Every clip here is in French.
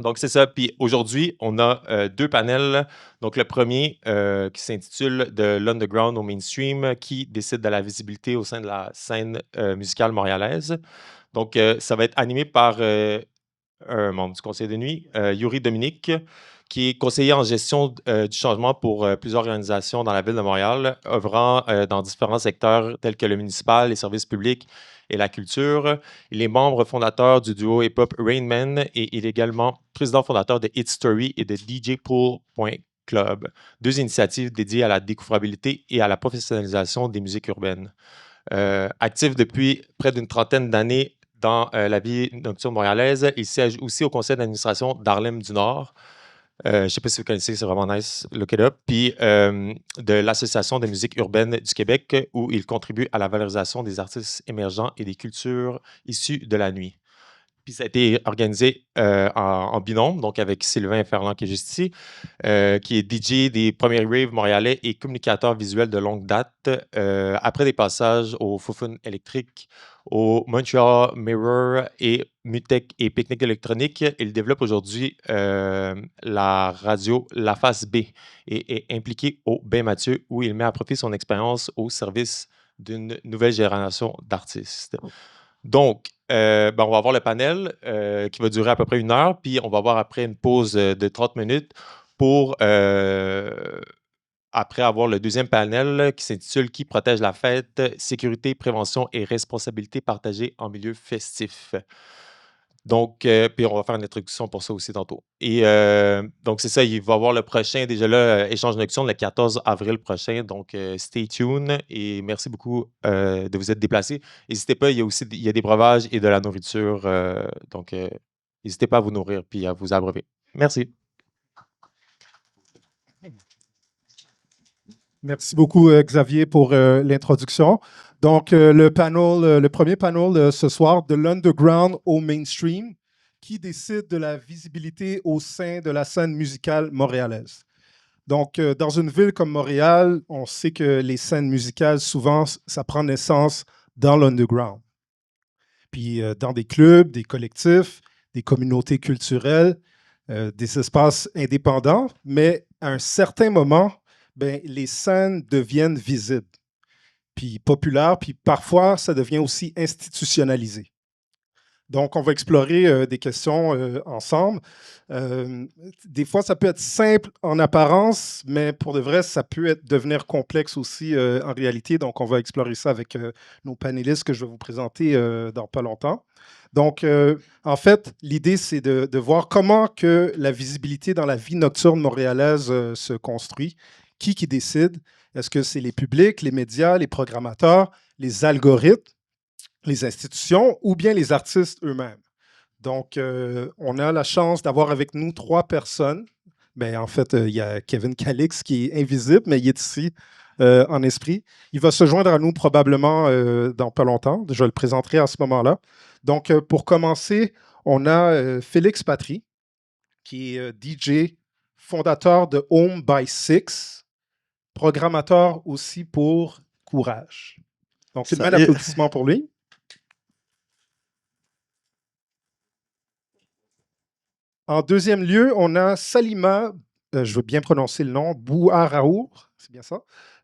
Donc, c'est ça. Puis aujourd'hui, on a deux panels. Donc, le premier qui s'intitule De l'underground au mainstream, qui décide de la visibilité au sein de la scène musicale montréalaise. Donc, ça va être animé par un membre du conseil de nuit, Yuri Dominique, qui est conseiller en gestion du changement pour plusieurs organisations dans la ville de Montréal, œuvrant dans différents secteurs tels que le municipal, les services publics et la culture. Il est membre fondateur du duo hip-hop Rain Man et il est également président fondateur de Hit Story et de DJpool.club, deux initiatives dédiées à la découvrabilité et à la professionnalisation des musiques urbaines. Actif depuis près d'une trentaine d'années dans la vie nocturne montréalaise, il siège aussi au conseil d'administration d'Harlem du Nord. Je ne sais pas si vous connaissez, c'est vraiment nice, look it up. Puis de l'Association de musique urbaine du Québec, où il contribue à la valorisation des artistes émergents et des cultures issues de la nuit. Puis ça a été organisé en binôme, donc avec Sylvain Ferland qui est juste ici, qui est DJ des premiers raves montréalais et communicateur visuel de longue date. Après des passages au Foufoune électrique, au Montreal Mirror et Mutech et Picnic électronique, il développe aujourd'hui la radio La Face B et est impliqué au Bain Mathieu où il met à profit son expérience au service d'une nouvelle génération d'artistes. Donc, ben, on va avoir le panel qui va durer à peu près 1 heure, puis on va avoir après une pause de 30 minutes pour après avoir le deuxième panel qui s'intitule Qui protège la fête, sécurité, prévention et responsabilité partagée en milieu festif. Donc, puis on va faire une introduction pour ça aussi tantôt. Et donc, c'est ça, il va y avoir le prochain, déjà là, échange nocturne le 14 avril prochain. Donc, stay tuned et merci beaucoup de vous être déplacés. N'hésitez pas, il y a des breuvages et de la nourriture. Donc, n'hésitez pas à vous nourrir puis à vous abreuver. Merci. Merci beaucoup, Xavier, pour l'introduction. Donc, le premier panel ce soir, de l'underground au mainstream, qui décide de la visibilité au sein de la scène musicale montréalaise. Donc, dans une ville comme Montréal, on sait que les scènes musicales, souvent, ça prend naissance dans l'underground. Puis, dans des clubs, des collectifs, des communautés culturelles, des espaces indépendants, mais à un certain moment, ben, les scènes deviennent visibles, puis populaires, puis parfois, ça devient aussi institutionnalisé. Donc, on va explorer des questions ensemble. Des fois, ça peut être simple en apparence, mais pour de vrai, ça peut devenir complexe aussi en réalité. Donc, on va explorer ça avec nos panélistes que je vais vous présenter dans pas longtemps. Donc, en fait, l'idée, c'est de voir comment que la visibilité dans la vie nocturne montréalaise se construit. Qui décide? Est-ce que c'est les publics, les médias, les programmateurs, les algorithmes, les institutions ou bien les artistes eux-mêmes? Donc, on a la chance d'avoir avec nous 3 personnes. Ben, en fait, il y a Kevin Calix qui est invisible, mais il est ici en esprit. Il va se joindre à nous probablement dans pas longtemps. Je le présenterai à ce moment-là. Donc, pour commencer, on a Félix Patry, qui est DJ, fondateur de Home by Six, programmateur aussi pour Courage. Donc, une main d'applaudissement pour lui. En deuxième lieu, on a Salima, je veux bien prononcer le nom, Bouharaour, c'est bien ça,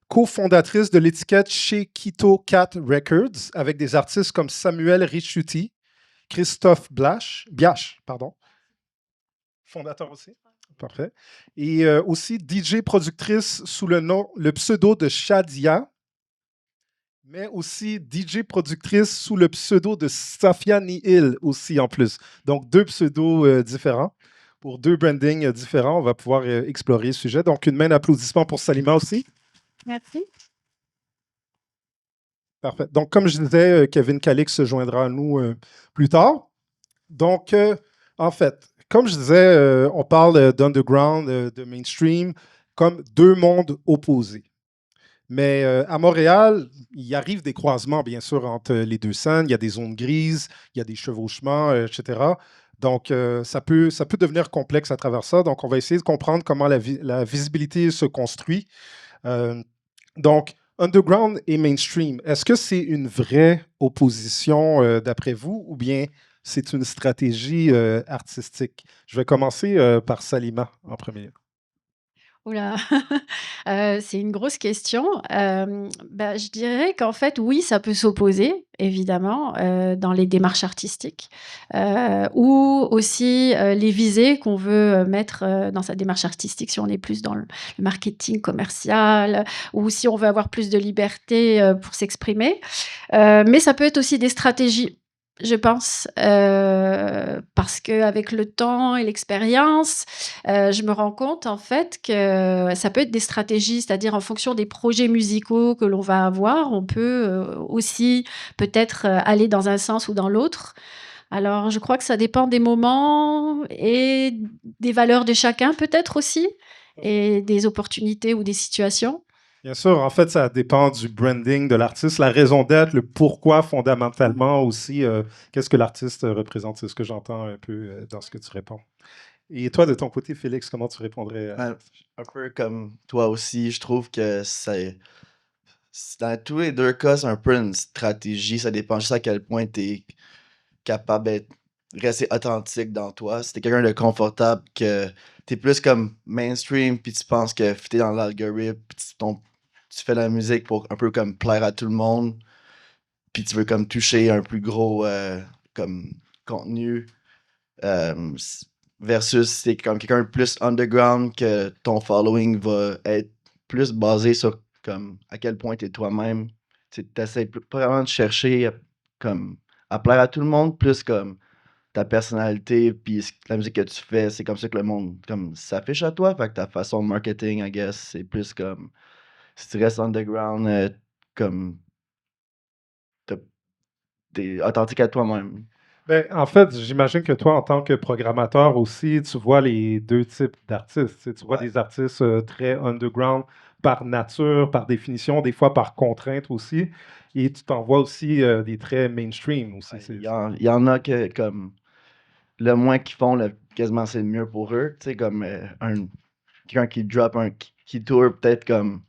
cofondatrice de l'étiquette chez Quito Cat Records, avec des artistes comme Samuel Richuti, Christophe Biache, fondateur aussi. Parfait. Et aussi DJ productrice sous le pseudo de Shadia, mais aussi DJ productrice sous le pseudo de Safia Nihil aussi en plus. Donc, 2 pseudos différents. Pour 2 brandings différents, on va pouvoir explorer le sujet. Donc, une main d'applaudissement pour Salima aussi. Merci. Parfait. Donc, comme je disais, Kevin Calix se joindra à nous plus tard. Donc, en fait, comme je disais, on parle d'underground, de mainstream, comme 2 mondes opposés. Mais à Montréal, il arrive des croisements, bien sûr, entre les 2 scènes. Il y a des zones grises, il y a des chevauchements, etc. Donc, ça peut devenir complexe à travers ça. Donc, on va essayer de comprendre comment la visibilité se construit. Donc, underground et mainstream, est-ce que c'est une vraie opposition d'après vous ou bien c'est une stratégie artistique? Je vais commencer par Salima en premier. Ouh là! C'est une grosse question. Bah, je dirais qu'en fait, oui, ça peut s'opposer, évidemment, dans les démarches artistiques, ou aussi, les visées qu'on veut, mettre, dans sa démarche artistique, si on est plus dans le marketing commercial, ou si on veut avoir plus de liberté, pour s'exprimer. Mais ça peut être aussi des stratégies, je pense, parce qu'avec le temps et l'expérience, je me rends compte en fait que ça peut être des stratégies, c'est-à-dire en fonction des projets musicaux que l'on va avoir, on peut, aussi peut-être, aller dans un sens ou dans l'autre. Alors je crois que ça dépend des moments et des valeurs de chacun peut-être aussi et des opportunités ou des situations. Bien sûr, en fait, ça dépend du branding de l'artiste, la raison d'être, le pourquoi fondamentalement aussi, qu'est-ce que l'artiste représente, c'est ce que j'entends un peu dans ce que tu réponds. Et toi, de ton côté, Félix, comment tu répondrais à... Ben, un peu comme toi aussi, je trouve que dans tous les deux cas, c'est un peu une stratégie. Ça dépend juste à quel point tu es capable d'être rester authentique dans toi. Si t'es quelqu'un de confortable, que t'es plus comme mainstream, puis tu penses que t'es dans l'algorithme, puis tu fais la musique pour un peu comme plaire à tout le monde, puis tu veux comme toucher un plus gros comme contenu, versus si t'es comme quelqu'un de plus underground, que ton following va être plus basé sur comme à quel point t'es toi-même. Tu t'essaies pas vraiment de chercher comme à plaire à tout le monde, plus comme ta personnalité, puis la musique que tu fais, c'est comme ça que le monde comme s'affiche à toi. Fait que ta façon de marketing, I guess, c'est plus comme si tu restes underground, comme t'as- t'es authentique à toi-même. Ben, en fait, j'imagine que toi, en tant que programmateur aussi, tu vois les deux types d'artistes. Tu sais, tu vois Ouais. des artistes très underground par nature, par définition, des fois par contrainte aussi. Et tu t'en vois aussi des très mainstream aussi. Ouais, il y en a que comme le moins qu'ils font, quasiment c'est le mieux pour eux. Tu sais, comme quelqu'un qui drop qui tourne peut-être comme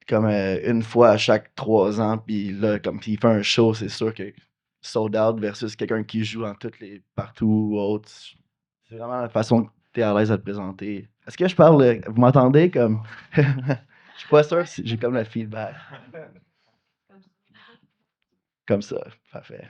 une fois à chaque 3 ans, puis là, comme s'il fait un show, c'est sûr que sold out versus quelqu'un qui joue dans toutes les partout ou autre. C'est vraiment la façon que tu es à l'aise à te présenter. Est-ce que je parle, vous m'entendez comme. Je suis pas sûr si j'ai comme le feedback. Comme ça, parfait.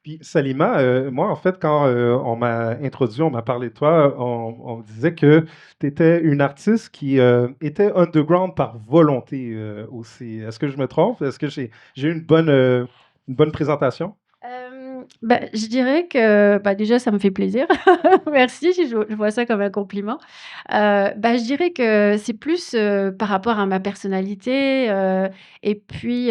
Puis Salima, moi, en fait, quand on m'a introduit, on m'a parlé de toi, on me disait que tu étais une artiste qui était underground par volonté aussi. Est-ce que je me trompe? Est-ce que j'ai eu une bonne présentation? Bah, je dirais que, bah, déjà ça me fait plaisir. Merci, je vois ça comme un compliment. Bah, je dirais que c'est plus, par rapport à ma personnalité, et puis,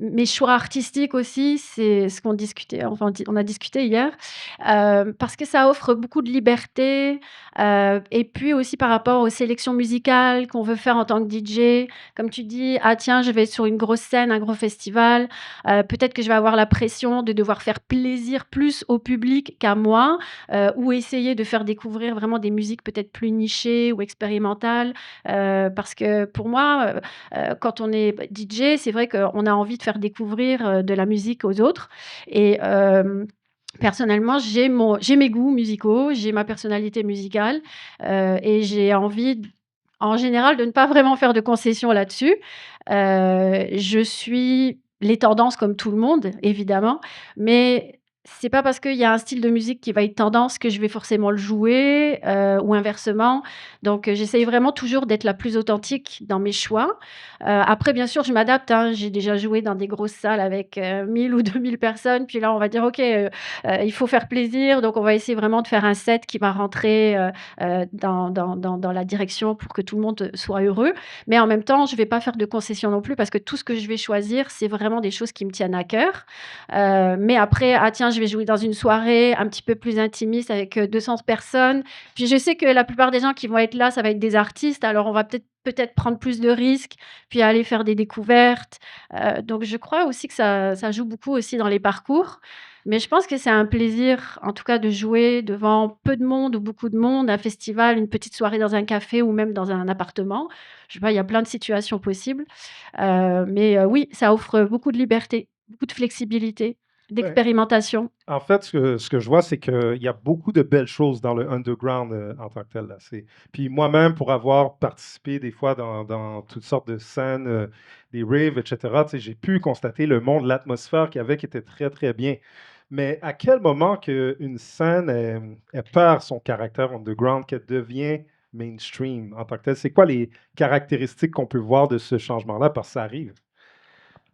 mes choix artistiques aussi, c'est ce qu'on discutait, enfin on a discuté hier, parce que ça offre beaucoup de liberté, et puis aussi par rapport aux sélections musicales qu'on veut faire en tant que DJ. Comme tu dis: «Ah tiens, je vais être sur une grosse scène, un gros festival». Peut-être que je vais avoir la pression de devoir faire plaisir plus au public qu'à moi, ou essayer de faire découvrir vraiment des musiques peut-être plus nichées ou expérimentales. Parce que pour moi, quand on est DJ, c'est vrai qu'on a envie de faire découvrir, de la musique aux autres et personnellement, j'ai mes goûts musicaux, j'ai ma personnalité musicale, et j'ai envie en général de ne pas vraiment faire de concessions là-dessus. Je suis les tendances comme tout le monde, évidemment, mais c'est pas parce qu'il y a un style de musique qui va être tendance que je vais forcément le jouer, ou inversement. Donc, j'essaye vraiment toujours d'être la plus authentique dans mes choix. Après bien sûr, je m'adapte, hein. J'ai déjà joué dans des grosses salles avec, 1 000 ou 2 000 personnes, puis là, on va dire: «OK, il faut faire plaisir», donc on va essayer vraiment de faire un set qui va rentrer, dans la direction pour que tout le monde soit heureux. Mais en même temps, je ne vais pas faire de concessions non plus parce que tout ce que je vais choisir, c'est vraiment des choses qui me tiennent à cœur. Mais après, ah tiens, je vais jouer dans une soirée un petit peu plus intimiste avec 200 personnes. Puis je sais que la plupart des gens qui vont être là, ça va être des artistes. Alors on va peut-être prendre plus de risques, puis aller faire des découvertes. Donc je crois aussi que ça joue beaucoup aussi dans les parcours. Mais je pense que c'est un plaisir, en tout cas, de jouer devant peu de monde ou beaucoup de monde, un festival, une petite soirée dans un café ou même dans un appartement. Je sais pas, il y a plein de situations possibles. Mais oui, ça offre beaucoup de liberté, beaucoup de flexibilité. d'expérimentation. En fait, ce que je vois, c'est qu'il y a beaucoup de belles choses dans le underground en tant que tel. Là. Puis moi-même, pour avoir participé des fois dans toutes sortes de scènes, des raves, etc., tu sais, j'ai pu constater le monde, l'atmosphère qu'il y avait qui était très, très bien. Mais à quel moment qu'une scène elle perd son caractère underground, qu'elle devient mainstream en tant que tel? C'est quoi les caractéristiques qu'on peut voir de ce changement-là? Parce que ça arrive.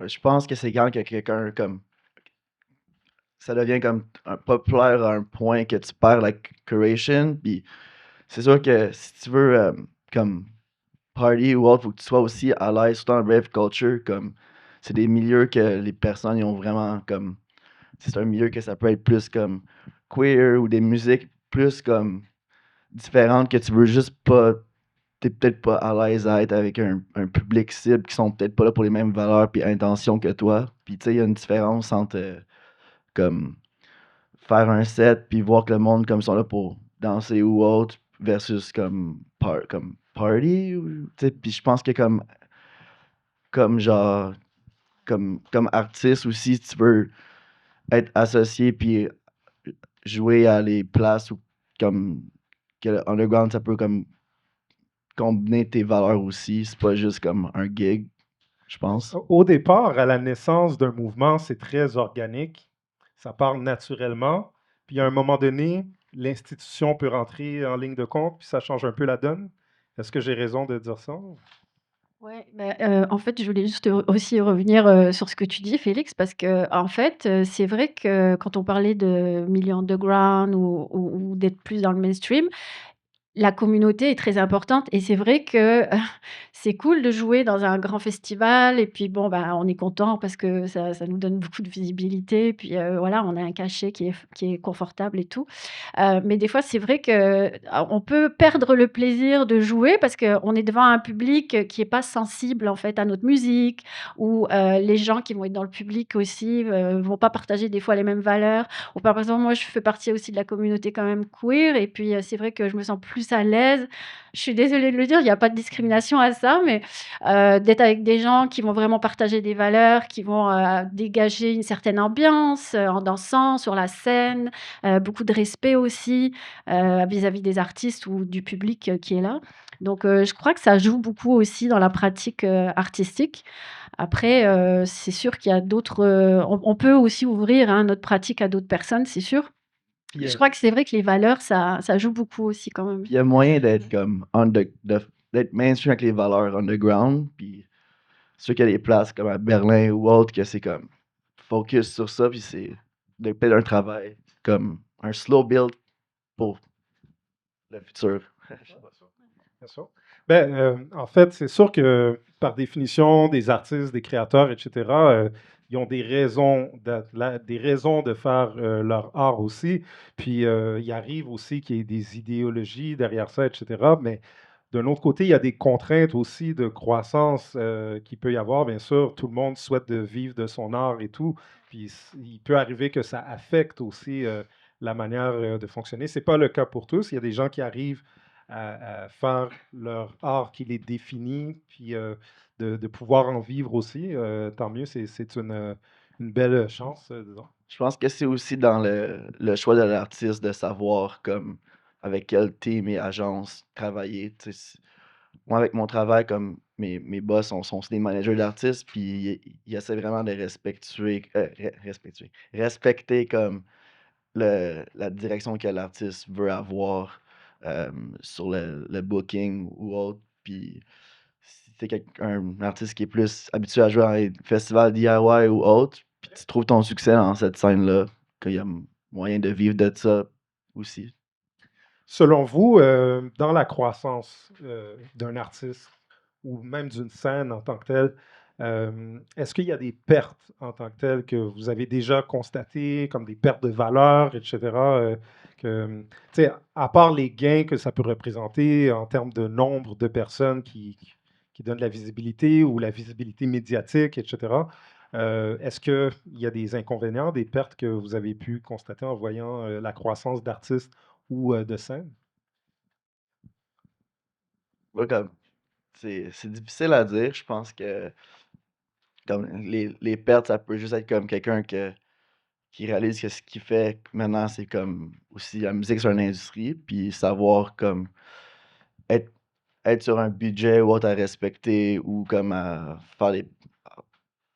Je pense que c'est quand que quelqu'un comme ça devient comme populaire à un point que tu perds la curation. Puis c'est sûr que si tu veux comme party ou autre, faut que tu sois aussi à l'aise, surtout en rave culture, comme c'est des milieux que les personnes ils ont vraiment comme c'est un milieu que ça peut être plus comme queer ou des musiques plus comme différentes que tu veux juste pas t'es peut-être pas à l'aise à être avec un public cible qui sont peut-être pas là pour les mêmes valeurs puis intentions que toi. Puis tu sais, il y a une différence entre comme faire un set puis voir que le monde comme sont là pour danser ou autre versus comme comme party ou tu sais puis je pense que comme genre comme artiste aussi tu veux être associé puis jouer à les places où comme que le underground ça peut comme combiner tes valeurs aussi, c'est pas juste comme un gig, je pense. Au départ, à la naissance d'un mouvement, c'est très organique. Ça part naturellement. Puis à un moment donné, l'institution peut rentrer en ligne de compte, puis ça change un peu la donne. Est-ce que j'ai raison de dire ça? Ouais, en fait, je voulais juste aussi revenir, sur ce que tu dis Félix, parce que en fait, c'est vrai que quand on parlait de milieu underground ou d'être plus dans le mainstream, la communauté est très importante et c'est vrai que, c'est cool de jouer dans un grand festival et puis bon, bah, on est content parce que ça nous donne beaucoup de visibilité puis, voilà, on a un cachet qui est confortable et tout. Mais des fois, c'est vrai que, on peut perdre le plaisir de jouer parce qu'on est devant un public, qui est pas sensible, en fait, à notre musique ou, les gens qui vont être dans le public aussi, vont pas partager des fois les mêmes valeurs. Ou par exemple, moi, je fais partie aussi de la communauté quand même queer et puis, c'est vrai que je me sens plus à l'aise. Je suis désolée de le dire, il y a pas de discrimination à ça, mais, d'être avec des gens qui vont vraiment partager des valeurs, qui vont, dégager une certaine ambiance, en dansant sur la scène, beaucoup de respect aussi, vis-à-vis des artistes ou du public, qui est là. Donc, je crois que ça joue beaucoup aussi dans la pratique, artistique. Après, c'est sûr qu'il y a d'autres, on peut aussi ouvrir, hein, notre pratique à d'autres personnes, c'est sûr. Puis Je crois que c'est vrai que les valeurs, ça joue beaucoup aussi quand même. il y a moyen d'être comme d'être mainstream avec les valeurs underground, puis c'est sûr qu'il y a des places comme à Berlin ou autre que c'est comme focus sur ça, puis c'est peut-être un travail comme un slow build pour le futur. Bien sûr. Ben, en fait, c'est sûr que par définition, des artistes, des créateurs, etc., ils ont des raisons de faire leur art aussi. Puis, il arrive aussi qu'il y ait des idéologies derrière ça, etc. Mais d'un autre côté, il y a des contraintes aussi de croissance qu'il peut y avoir. Bien sûr, tout le monde souhaite de vivre de son art et tout. Puis, il peut arriver que ça affecte aussi la manière de fonctionner. C'est pas le cas pour tous. Il y a des gens qui arrivent à faire leur art qui les définit, puis de pouvoir en vivre aussi. Tant mieux, c'est une belle chance, disons. Je pense que c'est aussi dans le choix de l'artiste de savoir comme avec quel team et agence travailler. Tu sais, moi, avec mon travail, comme mes boss sont aussi des managers d'artistes, puis ils essaient vraiment de respecter comme la direction que l'artiste veut avoir sur le booking ou autre. Puis si t'es un artiste qui est plus habitué à jouer dans les festivals DIY ou autre, puis tu trouves ton succès dans cette scène-là, qu'il y a moyen de vivre de ça aussi. Selon vous, dans la croissance d'un artiste ou même d'une scène en tant que telle, est-ce qu'il y a des pertes en tant que telles que vous avez déjà constatées, comme des pertes de valeur, etc., que, tu sais, à part les gains que ça peut représenter en termes de nombre de personnes qui donnent la visibilité ou la visibilité médiatique, etc., est-ce qu'il y a des inconvénients, des pertes que vous avez pu constater en voyant la croissance d'artistes ou de scène? Moi, comme, c'est difficile à dire. Je pense que comme les pertes, ça peut juste être comme quelqu'un que qui réalise que ce qu'il fait maintenant, c'est comme aussi la musique, c'est une industrie, puis savoir comme être, être sur un budget ou autre à respecter ou comme à faire les.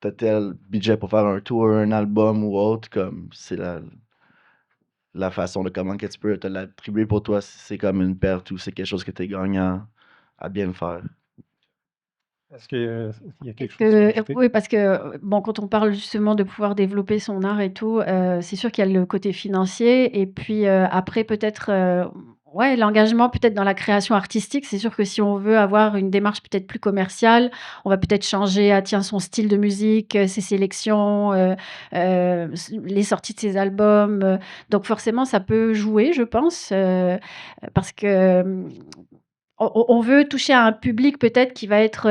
T'as tel budget pour faire un tour, un album ou autre, comme c'est la façon de comment que tu peux te l'attribuer pour toi, si c'est comme une perte ou c'est quelque chose que tu es gagnant à bien le faire. Est-ce qu'il y a quelque chose à Que ajouter? oui, parce que, bon, quand on parle justement de pouvoir développer son art et tout, c'est sûr qu'il y a le côté financier et puis, après peut-être, ouais, l'engagement peut-être dans la création artistique. C'est sûr que si on veut avoir une démarche peut-être plus commerciale, on va peut-être changer, ah tiens, son style de musique, ses sélections, les sorties de ses albums, donc forcément ça peut jouer, je pense, parce que, on veut toucher à un public peut-être qui va être,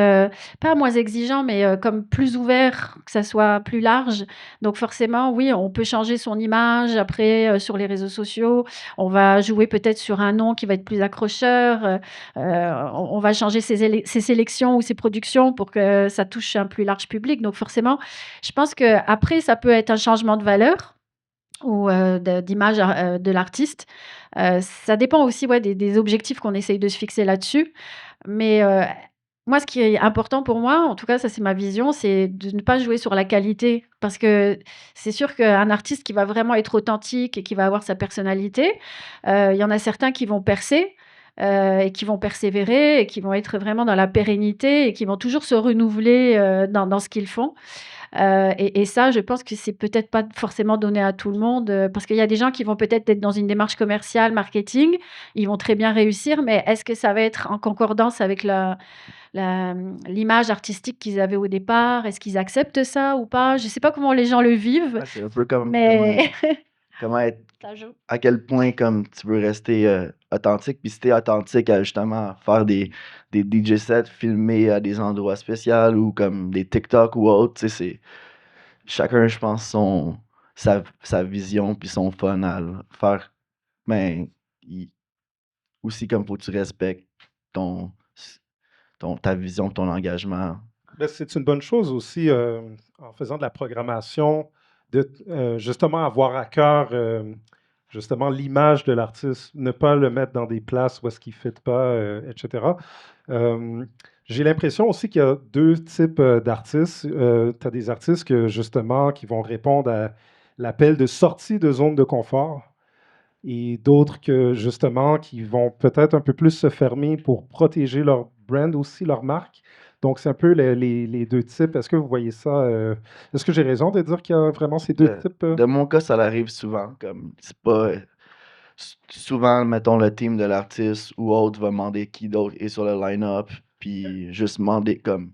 pas moins exigeant, mais, comme plus ouvert, que ça soit plus large. Donc forcément, oui, on peut changer son image après, sur les réseaux sociaux. On va jouer peut-être sur un nom qui va être plus accrocheur, on va changer ses sélections ou ses productions pour que ça touche un plus large public. Donc forcément, je pense qu'après ça peut être un changement de valeur ou d'image de l'artiste. Ça dépend aussi, ouais, des objectifs qu'on essaye de se fixer là-dessus. Mais moi, ce qui est important pour moi, en tout cas, ça c'est ma vision, c'est de ne pas jouer sur la qualité. Parce que c'est sûr qu'un artiste qui va vraiment être authentique et qui va avoir sa personnalité, il y en a certains qui vont percer, et qui vont persévérer et qui vont être vraiment dans la pérennité et qui vont toujours se renouveler, dans ce qu'ils font. Et ça, je pense que c'est peut-être pas forcément donné à tout le monde, parce qu'il y a des gens qui vont peut-être être dans une démarche commerciale, marketing, ils vont très bien réussir, mais est-ce que ça va être en concordance avec l'image artistique qu'ils avaient au départ? Est-ce qu'ils acceptent ça ou pas? Je sais pas comment les gens le vivent, Ouais, c'est un peu comme mais comment être, ça joue. à quel point comme tu veux rester authentique. Puis si t'es authentique à justement faire des DJ sets filmés à des endroits spéciaux ou comme des TikTok ou autre, tu sais, c'est chacun, je pense, sa vision puis son fun à le faire. Mais aussi comme faut que tu respectes ton, ta vision, ton engagement. Ben, c'est une bonne chose aussi, en faisant de la programmation, de justement avoir à cœur justement l'image de l'artiste, ne pas le mettre dans des places où est-ce qu'il ne fit pas, etc. Euh, j'ai l'impression aussi qu'il y a deux types d'artistes. Tu as des artistes que, justement, qui vont répondre à l'appel de sortie de zone de confort et d'autres que, justement, qui vont peut-être un peu plus se fermer pour protéger leur brand aussi, leur marque. Donc, c'est un peu les deux types. Est-ce que vous voyez ça? Est-ce que j'ai raison de dire qu'il y a vraiment ces deux De, types? de mon cas, ça arrive souvent. Comme c'est pas souvent, mettons, le team de l'artiste ou autre va demander qui d'autre est sur le line-up, puis juste demander comme.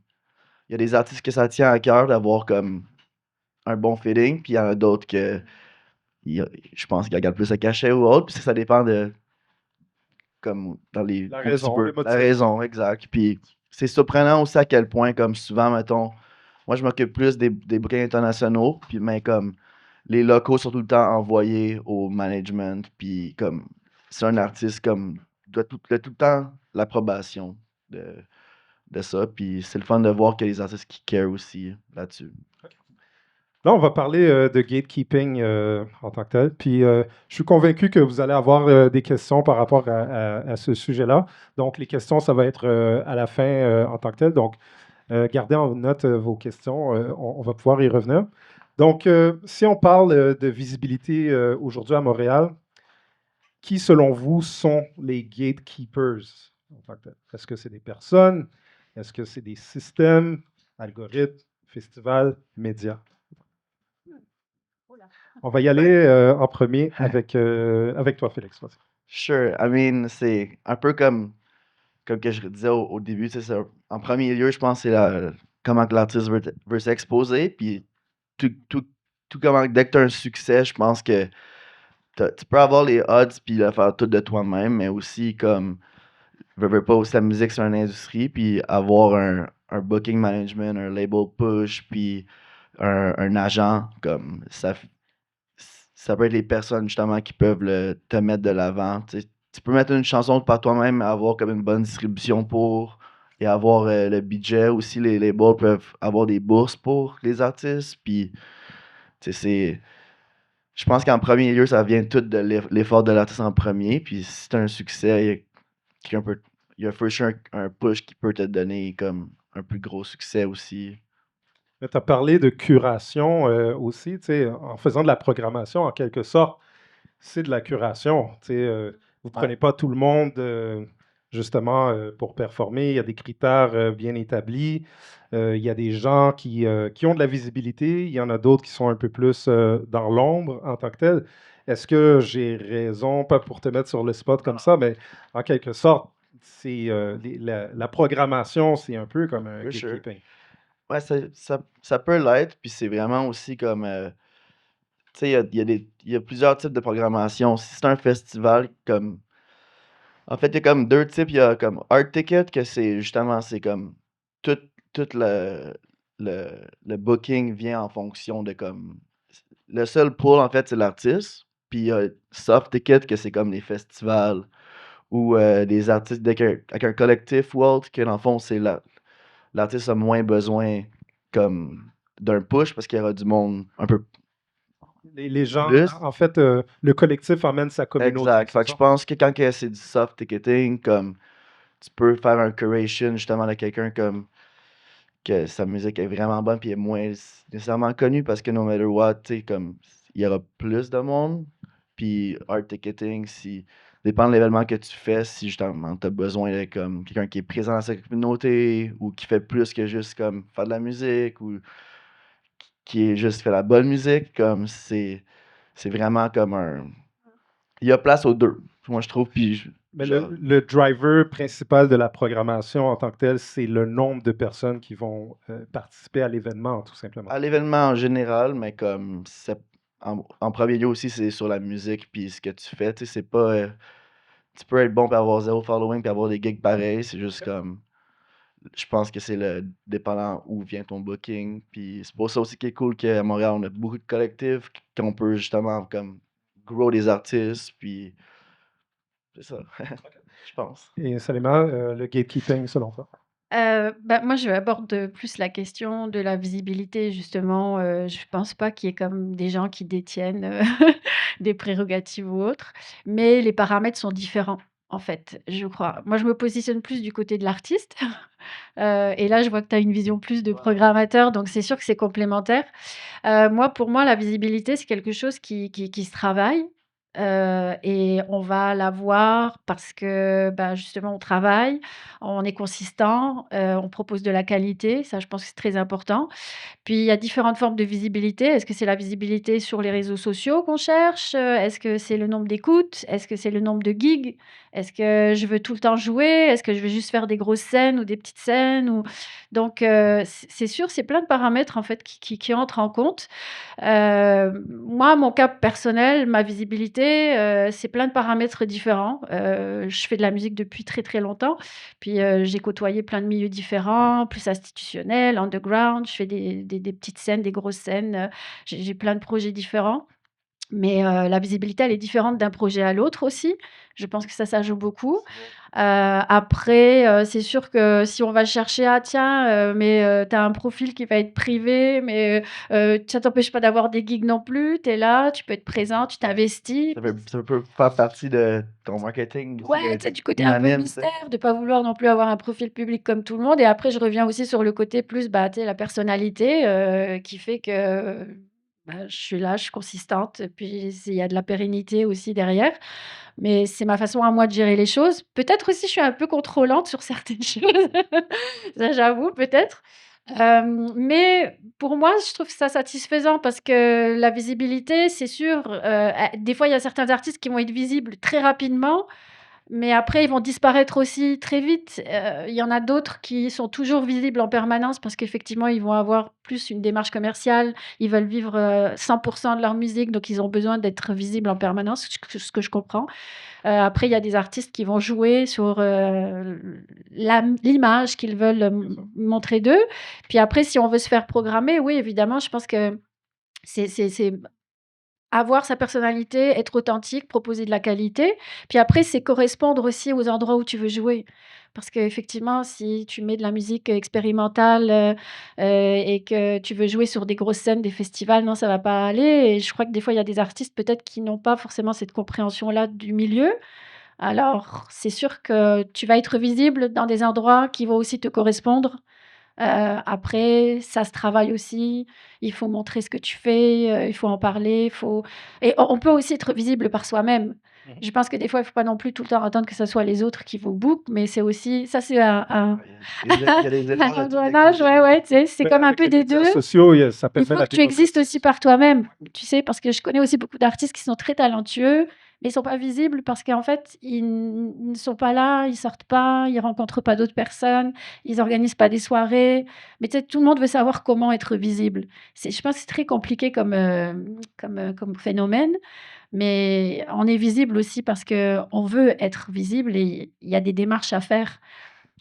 Il y a des artistes que ça tient à cœur d'avoir comme un bon feeling, puis il y en a d'autres que je pense qu'ils regardent plus le cachet ou autre, puis ça dépend de comme dans les La où tu raison, les peux. La motifs. raison, exact. Puis c'est surprenant aussi à quel point, comme souvent, mettons, moi je m'occupe plus des bookings internationaux, puis mais comme les locaux sont tout le temps envoyés au management, puis comme c'est un artiste comme doit tout le temps l'approbation de, de ça, puis c'est le fun de voir qu'il y a des artistes qui care aussi là-dessus. Là, on va parler de gatekeeping en tant que tel. Puis, je suis convaincu que vous allez avoir des questions par rapport à ce sujet-là. Donc, les questions, ça va être à la fin en tant que tel. Donc, gardez en note vos questions. On va pouvoir y revenir. Donc, si on parle de visibilité aujourd'hui à Montréal, qui, selon vous, sont les gatekeepers en tant que tel? Est-ce que c'est des personnes? Est-ce que c'est des systèmes, algorithmes, festivals, médias? On va y aller en premier avec toi, Félix. Vas-y. Sure, I mean, c'est un peu comme que je disais au début, tu sais, en premier lieu, je pense que c'est comment que l'artiste veut s'exposer, puis tout, tout, tout comment, dès que tu as un succès, je pense que tu peux avoir les odds puis le faire tout de toi-même, mais aussi comme, veux pas aussi la musique, c'est une industrie, puis avoir un booking management, un label push, puis un agent, comme ça peut être les personnes justement qui peuvent te mettre de l'avant. Tu peux mettre une chanson par toi-même, avoir comme une bonne distribution pour et avoir le budget aussi. Les labels peuvent avoir des bourses pour les artistes. Puis, tu sais, je pense qu'en premier lieu, ça vient tout de l'effort de l'artiste en premier. Puis si c'est un succès, il y a for sure un push qui peut te donner comme un plus gros succès aussi. Tu as parlé de curation aussi, tu sais, en faisant de la programmation, en quelque sorte, c'est de la curation. Tu sais, vous ne prenez pas tout le monde justement pour performer. Il y a des critères bien établis. Il y a des gens qui ont de la visibilité. Il y en a d'autres qui sont un peu plus dans l'ombre en tant que tel. Est-ce que j'ai raison, pas pour te mettre sur le spot comme ça, mais en quelque sorte, c'est la programmation, c'est un peu comme un For sure. gatekeeping. Ouais, ça peut l'être. Puis c'est vraiment aussi comme. Tu sais, il y a plusieurs types de programmation. Si c'est un festival, comme. En fait, il y a comme deux types. Il y a comme Art Ticket, que c'est justement, c'est comme. Tout, tout le booking vient en fonction de comme. Le seul pool, en fait, c'est l'artiste. Puis il y a Soft Ticket, que c'est comme les festivals ou des artistes avec un collectif ou autre, que dans le fond, c'est l'artiste a moins besoin comme d'un push parce qu'il y aura du monde un peu Les gens, plus. en fait, le collectif emmène sa communauté. Exact. c'est Fait que je ça? pense que quand que c'est du soft ticketing, comme tu peux faire un curation justement de quelqu'un comme que sa musique est vraiment bonne puis est moins nécessairement connue parce que no matter what, tu sais, comme il y aura plus de monde. Puis art ticketing, si dépend de l'événement que tu fais, si justement tu as besoin de comme quelqu'un qui est présent dans sa communauté ou qui fait plus que juste comme faire de la musique ou qui est juste fait la bonne musique, comme c'est vraiment comme un. Il y a place aux deux, moi je trouve. Puis Mais genre, le driver principal de la programmation en tant que tel, c'est le nombre de personnes qui vont participer à l'événement, tout simplement. à l'événement en général, mais comme en premier lieu aussi, c'est sur la musique puis ce que tu fais. Tu sais, c'est pas. Tu peux être bon puis avoir zéro following puis avoir des gigs pareils. C'est juste comme. Je pense que c'est le dépendant où vient ton booking. Puis c'est pour ça aussi qui est cool qu'à Montréal, on a beaucoup de collectifs qu'on peut justement comme grow des artistes. Puis c'est ça, je pense. Et Salima, le gatekeeping, selon toi? Bah, moi, je aborde plus la question de la visibilité, justement. Je pense pas qu'il y ait comme des gens qui détiennent des prérogatives ou autres, mais les paramètres sont différents, en fait, je crois. Moi, je me positionne plus du côté de l'artiste, et là, je vois que tu as une vision plus de programmateur, donc c'est sûr que c'est complémentaire. Moi, pour moi, la visibilité, c'est quelque chose qui se travaille, et on va l'avoir parce que, bah, justement, on travaille, on est consistant, on propose de la qualité, ça, je pense que c'est très important. Puis il y a différentes formes de visibilité. Est-ce que c'est la visibilité sur les réseaux sociaux qu'on cherche? Est-ce que c'est le nombre d'écoutes? Est-ce que c'est le nombre de gigs? Est-ce que je veux tout le temps jouer? Est-ce que je veux juste faire des grosses scènes ou des petites scènes ou donc c'est sûr, c'est plein de paramètres en fait qui entrent en compte. Moi, mon cas personnel, ma visibilité, c'est plein de paramètres différents. Je fais de la musique depuis très, très longtemps. Puis, j'ai côtoyé plein de milieux différents, plus institutionnels, underground. Je fais des petites scènes, des grosses scènes, j'ai plein de projets différents. Mais, la visibilité, elle est différente d'un projet à l'autre aussi. Je pense que ça joue beaucoup. Après, c'est sûr que si on va chercher: «Ah tiens, mais, tu as un profil qui va être privé, mais, ça t'empêche pas d'avoir des gigs non plus. Tu es là, tu peux être présent, tu t'investis». Ça peut faire partie de ton marketing aussi, Ouais, tu sais, du côté un peu unanime, tu sais. mystère, de pas vouloir non plus avoir un profil public comme tout le monde et après je reviens aussi sur le côté plus, bah, tu sais, la personnalité, qui fait que, bah, je suis là, je suis consistante et puis il y a de la pérennité aussi derrière. Mais c'est ma façon à moi de gérer les choses. Peut-être aussi je suis un peu contrôlante sur certaines choses, ça j'avoue peut-être. Mais pour moi, je trouve ça satisfaisant parce que la visibilité, c'est sûr, des fois il y a certains artistes qui vont être visibles très rapidement mais après, ils vont disparaître aussi très vite. Il y en a d'autres qui sont toujours visibles en permanence parce qu'effectivement, ils vont avoir plus une démarche commerciale. Ils veulent vivre, 100 de leur musique, donc ils ont besoin d'être visibles en permanence, ce que je comprends. Après, il y a des artistes qui vont jouer sur, l'image qu'ils veulent, montrer d'eux. Puis après, si on veut se faire programmer, oui, évidemment, je pense que c'est avoir sa personnalité, être authentique, proposer de la qualité. Puis après, c'est correspondre aussi aux endroits où tu veux jouer. Parce qu'effectivement, si tu mets de la musique expérimentale, et que tu veux jouer sur des grosses scènes, des festivals, non, ça va pas aller et je crois que des fois, il y a des artistes peut-être qui n'ont pas forcément cette compréhension-là du milieu. Alors, c'est sûr que tu vas être visible dans des endroits qui vont aussi te correspondre. Après, ça se travaille aussi. Il faut montrer ce que tu fais, il faut en parler, il faut et on peut aussi être visible par soi-même. Mmh. Je pense que des fois, il faut pas non plus tout le temps attendre que ce soit les autres qui vous bookent, mais c'est aussi ça, c'est un Ouais, il y a des efforts un de tous les engrenage, ouais, côtés. ouais, tu sais, c'est Mais comme un avec peu les des médias 2. sociaux, ça Il permet faut la que tu existes aussi démocratisation. par toi-même, tu sais? Parce que je connais aussi beaucoup d'artistes qui sont très talentueux, mais ils sont pas visibles parce qu'en fait, ils ne sont pas là, ils sortent pas, ils rencontrent pas d'autres personnes, ils organisent pas des soirées. Mais tu sais, tout le monde veut savoir comment être visible. Je pense que c'est très compliqué comme phénomène, mais on est visible aussi parce qu'on veut être visible et il y a des démarches à faire.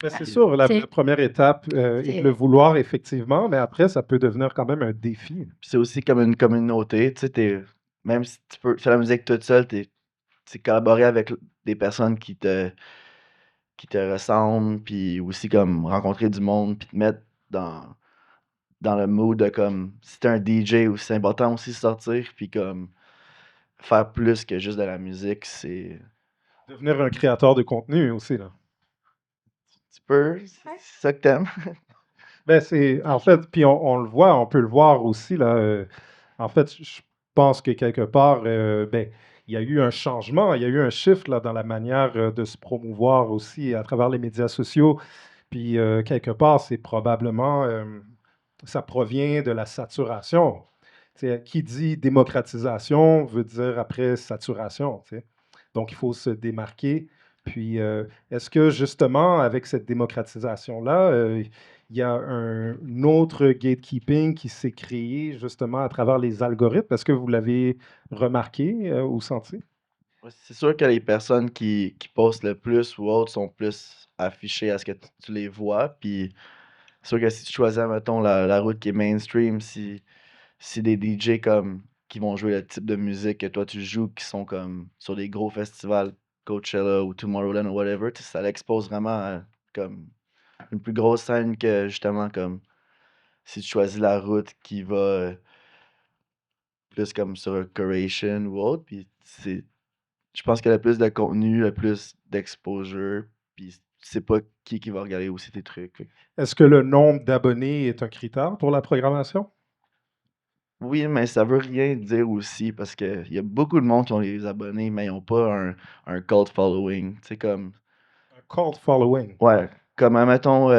Mais Heu, c'est Puis, sûr, la c'est première étape est de le c'est vouloir, effectivement, mais après, ça peut devenir quand même un défi. c'est aussi comme une communauté, tu sais, même si tu peux faire la musique toute seule, c'est collaborer avec des personnes qui te ressemblent, puis aussi comme rencontrer du monde, puis te mettre dans, dans le mood de comme si t'es un DJ aussi, c'est important aussi de sortir, puis comme faire plus que juste de la musique, c'est. Devenir un créateur de contenu aussi, là. Tu peux, Ouais. c'est ça que t'aimes. Ben, c'est, en fait, puis on le voit, on peut le voir aussi, là. En fait, je pense que quelque part, ben, il y a eu un changement, il y a eu un shift, là, dans la manière de se promouvoir aussi à travers les médias sociaux. Puis, quelque part, c'est probablement, ça provient de la saturation. Tu sais, qui dit démocratisation veut dire après saturation, tu sais. Donc, il faut se démarquer. Puis, est-ce que justement, avec cette démocratisation-là, il y a un autre gatekeeping qui s'est créé justement à travers les algorithmes? Est-ce que vous l'avez remarqué ou senti? Ouais, c'est sûr que les personnes qui postent le plus ou autres sont plus affichées à ce que tu les vois. Puis c'est sûr que si tu choisis, mettons, la route qui est mainstream, si des DJ comme qui vont jouer le type de musique que toi tu joues, qui sont comme sur des gros festivals, Coachella ou Tomorrowland ou whatever, tu sais, ça l'expose vraiment à comme une plus grosse scène que justement comme si tu choisis la route qui va plus comme sur Curation ou autre. Puis je pense qu'il y a le plus de contenu, le plus d'exposure, puis tu sais pas qui va regarder aussi tes trucs. Fait que Est-ce que le nombre d'abonnés est un critère pour la programmation? oui, mais ça veut rien dire aussi parce qu'il y a beaucoup de monde qui ont des abonnés, mais ils ont pas un cult following. Tu sais, comme. Un cult following. Ouais, comme, admettons,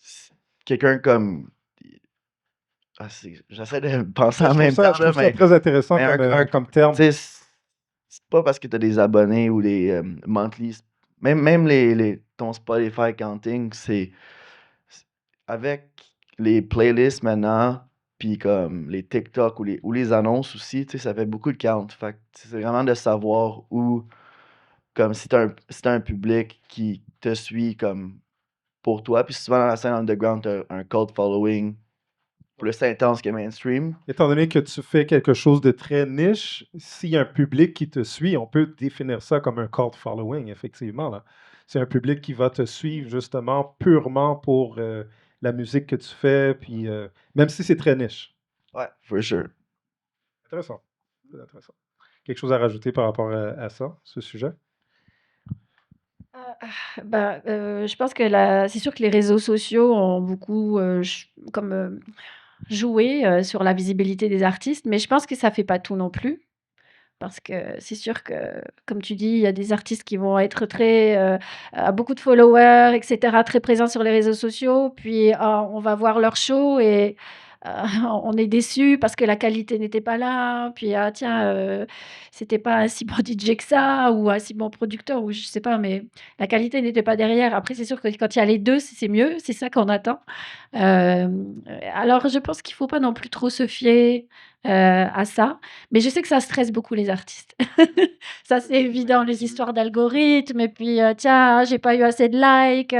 s- quelqu'un comme. Ah, j'essaie de penser Ben, en même temps, je là, trouve ça très intéressant mais comme tu terme. sais, c'est pas parce que tu as des abonnés ou des monthly. Même ton Spotify counting, avec les playlists maintenant, puis comme les TikTok ou les annonces aussi, tu sais, ça fait beaucoup de count. Fait que c'est vraiment de savoir où, comme si t'as un public qui te suit comme pour toi, puis souvent dans la scène underground, t'as un cult following plus intense que mainstream. Étant donné que tu fais quelque chose de très niche, s'il y a un public qui te suit, on peut définir ça comme un cult following, effectivement, là. C'est un public qui va te suivre justement purement pour la musique que tu fais, puis même si c'est très niche. Ouais, for sure. Intéressant. Très intéressant. Quelque chose à rajouter par rapport à ça, ce sujet? Je pense que la c'est sûr que les réseaux sociaux ont beaucoup, joué, sur la visibilité des artistes, mais je pense que ça fait pas tout non plus. Parce que c'est sûr que, comme tu dis, il y a des artistes qui vont être très, beaucoup de followers et cetera, très présents sur les réseaux sociaux. Puis, on va voir leur show et heu, on est déçu parce que la qualité n'était pas là. Puis, ah tiens, c'était pas un si bon DJ que ça ou un si bon producteur ou je sais pas, mais la qualité n'était pas derrière. Après, c'est sûr que quand il y a les 2, c'est mieux, c'est ça qu'on attend. Alors je pense qu'il faut pas non plus trop se fier, à ça. Mais je sais que ça stresse beaucoup les artistes. Ça, c'est évident, les histoires d'algorithmes et puis, tiens, j'ai pas eu assez de likes,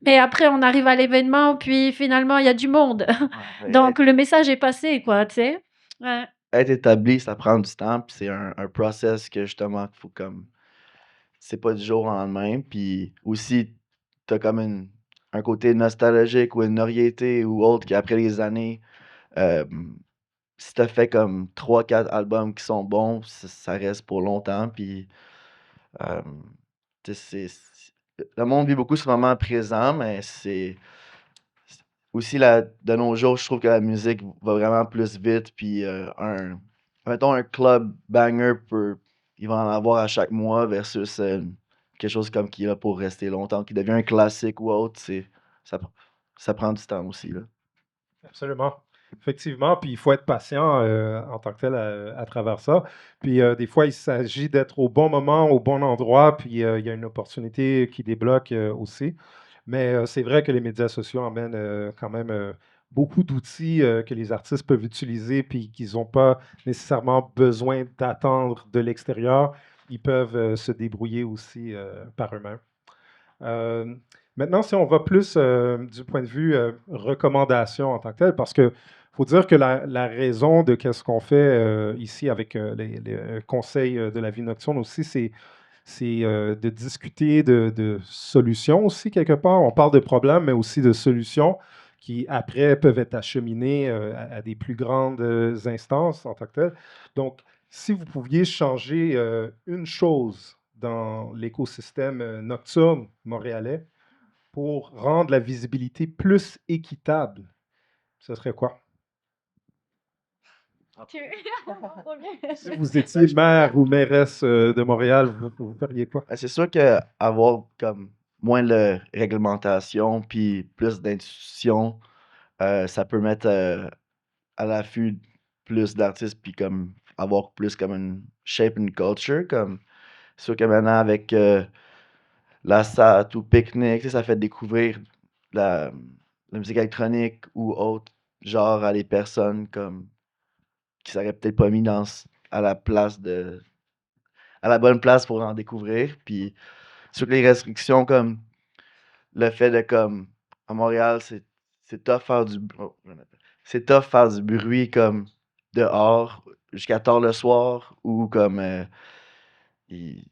mais après on arrive à l'événement, puis finalement il y a du monde. Ouais, Donc le message est passé quoi, tu sais? Ouais. être établi, ça prend du temps, puis c'est un process que justement, qu'il faut comme c'est pas du jour au lendemain. Puis aussi, t'as comme un côté nostalgique ou une notoriété ou autre qu'après les années, si t'as fait comme 3 4 albums qui sont bons, ça reste pour longtemps. Puis, euh, tu sais, le monde vit beaucoup ce moment présent, mais aussi, de nos jours, je trouve que la musique va vraiment plus vite. Puis, mettons, un club banger, il va en avoir à chaque mois versus quelque chose comme qui est là pour rester longtemps, qui devient un classique ou autre. Ça, ça prend du temps aussi, là. Absolument. Effectivement, puis il faut être patient en tant que tel à travers ça. Puis des fois, il s'agit d'être au bon moment, au bon endroit, puis il y a une opportunité qui débloque aussi. Mais c'est vrai que les médias sociaux amènent quand même beaucoup d'outils que les artistes peuvent utiliser, puis qu'ils n'ont pas nécessairement besoin d'attendre de l'extérieur. Ils peuvent se débrouiller aussi par eux-mêmes. Euh, Maintenant, si on va plus du point de vue recommandation en tant que tel, parce que faut dire que la raison de qu'est-ce qu'on fait ici avec les conseils de la vie nocturne aussi, c'est de discuter de solutions aussi quelque part. On parle de problèmes, mais aussi de solutions qui après peuvent être acheminées à des plus grandes instances en tant que tel. Donc, si vous pouviez changer une chose dans l'écosystème nocturne montréalais pour rendre la visibilité plus équitable, ce serait quoi? Tu Si vous étiez maire ou mairesse de Montréal, vous feriez quoi? C'est sûr que avoir comme moins de réglementation puis plus d'institutions, ça peut mettre à l'affût plus d'artistes puis comme avoir plus comme une shape, une culture. Comme, c'est sûr que maintenant avec la SAT ou Picnic, tu sais, ça fait découvrir la, la musique électronique ou autre genre à des personnes comme qui seraient peut-être pas mis à la place à la bonne place pour en découvrir. Puis sur les restrictions comme le fait de comme à Montréal, c'est tough faire c'est tough faire du bruit comme dehors jusqu'à tard le soir ou comme y-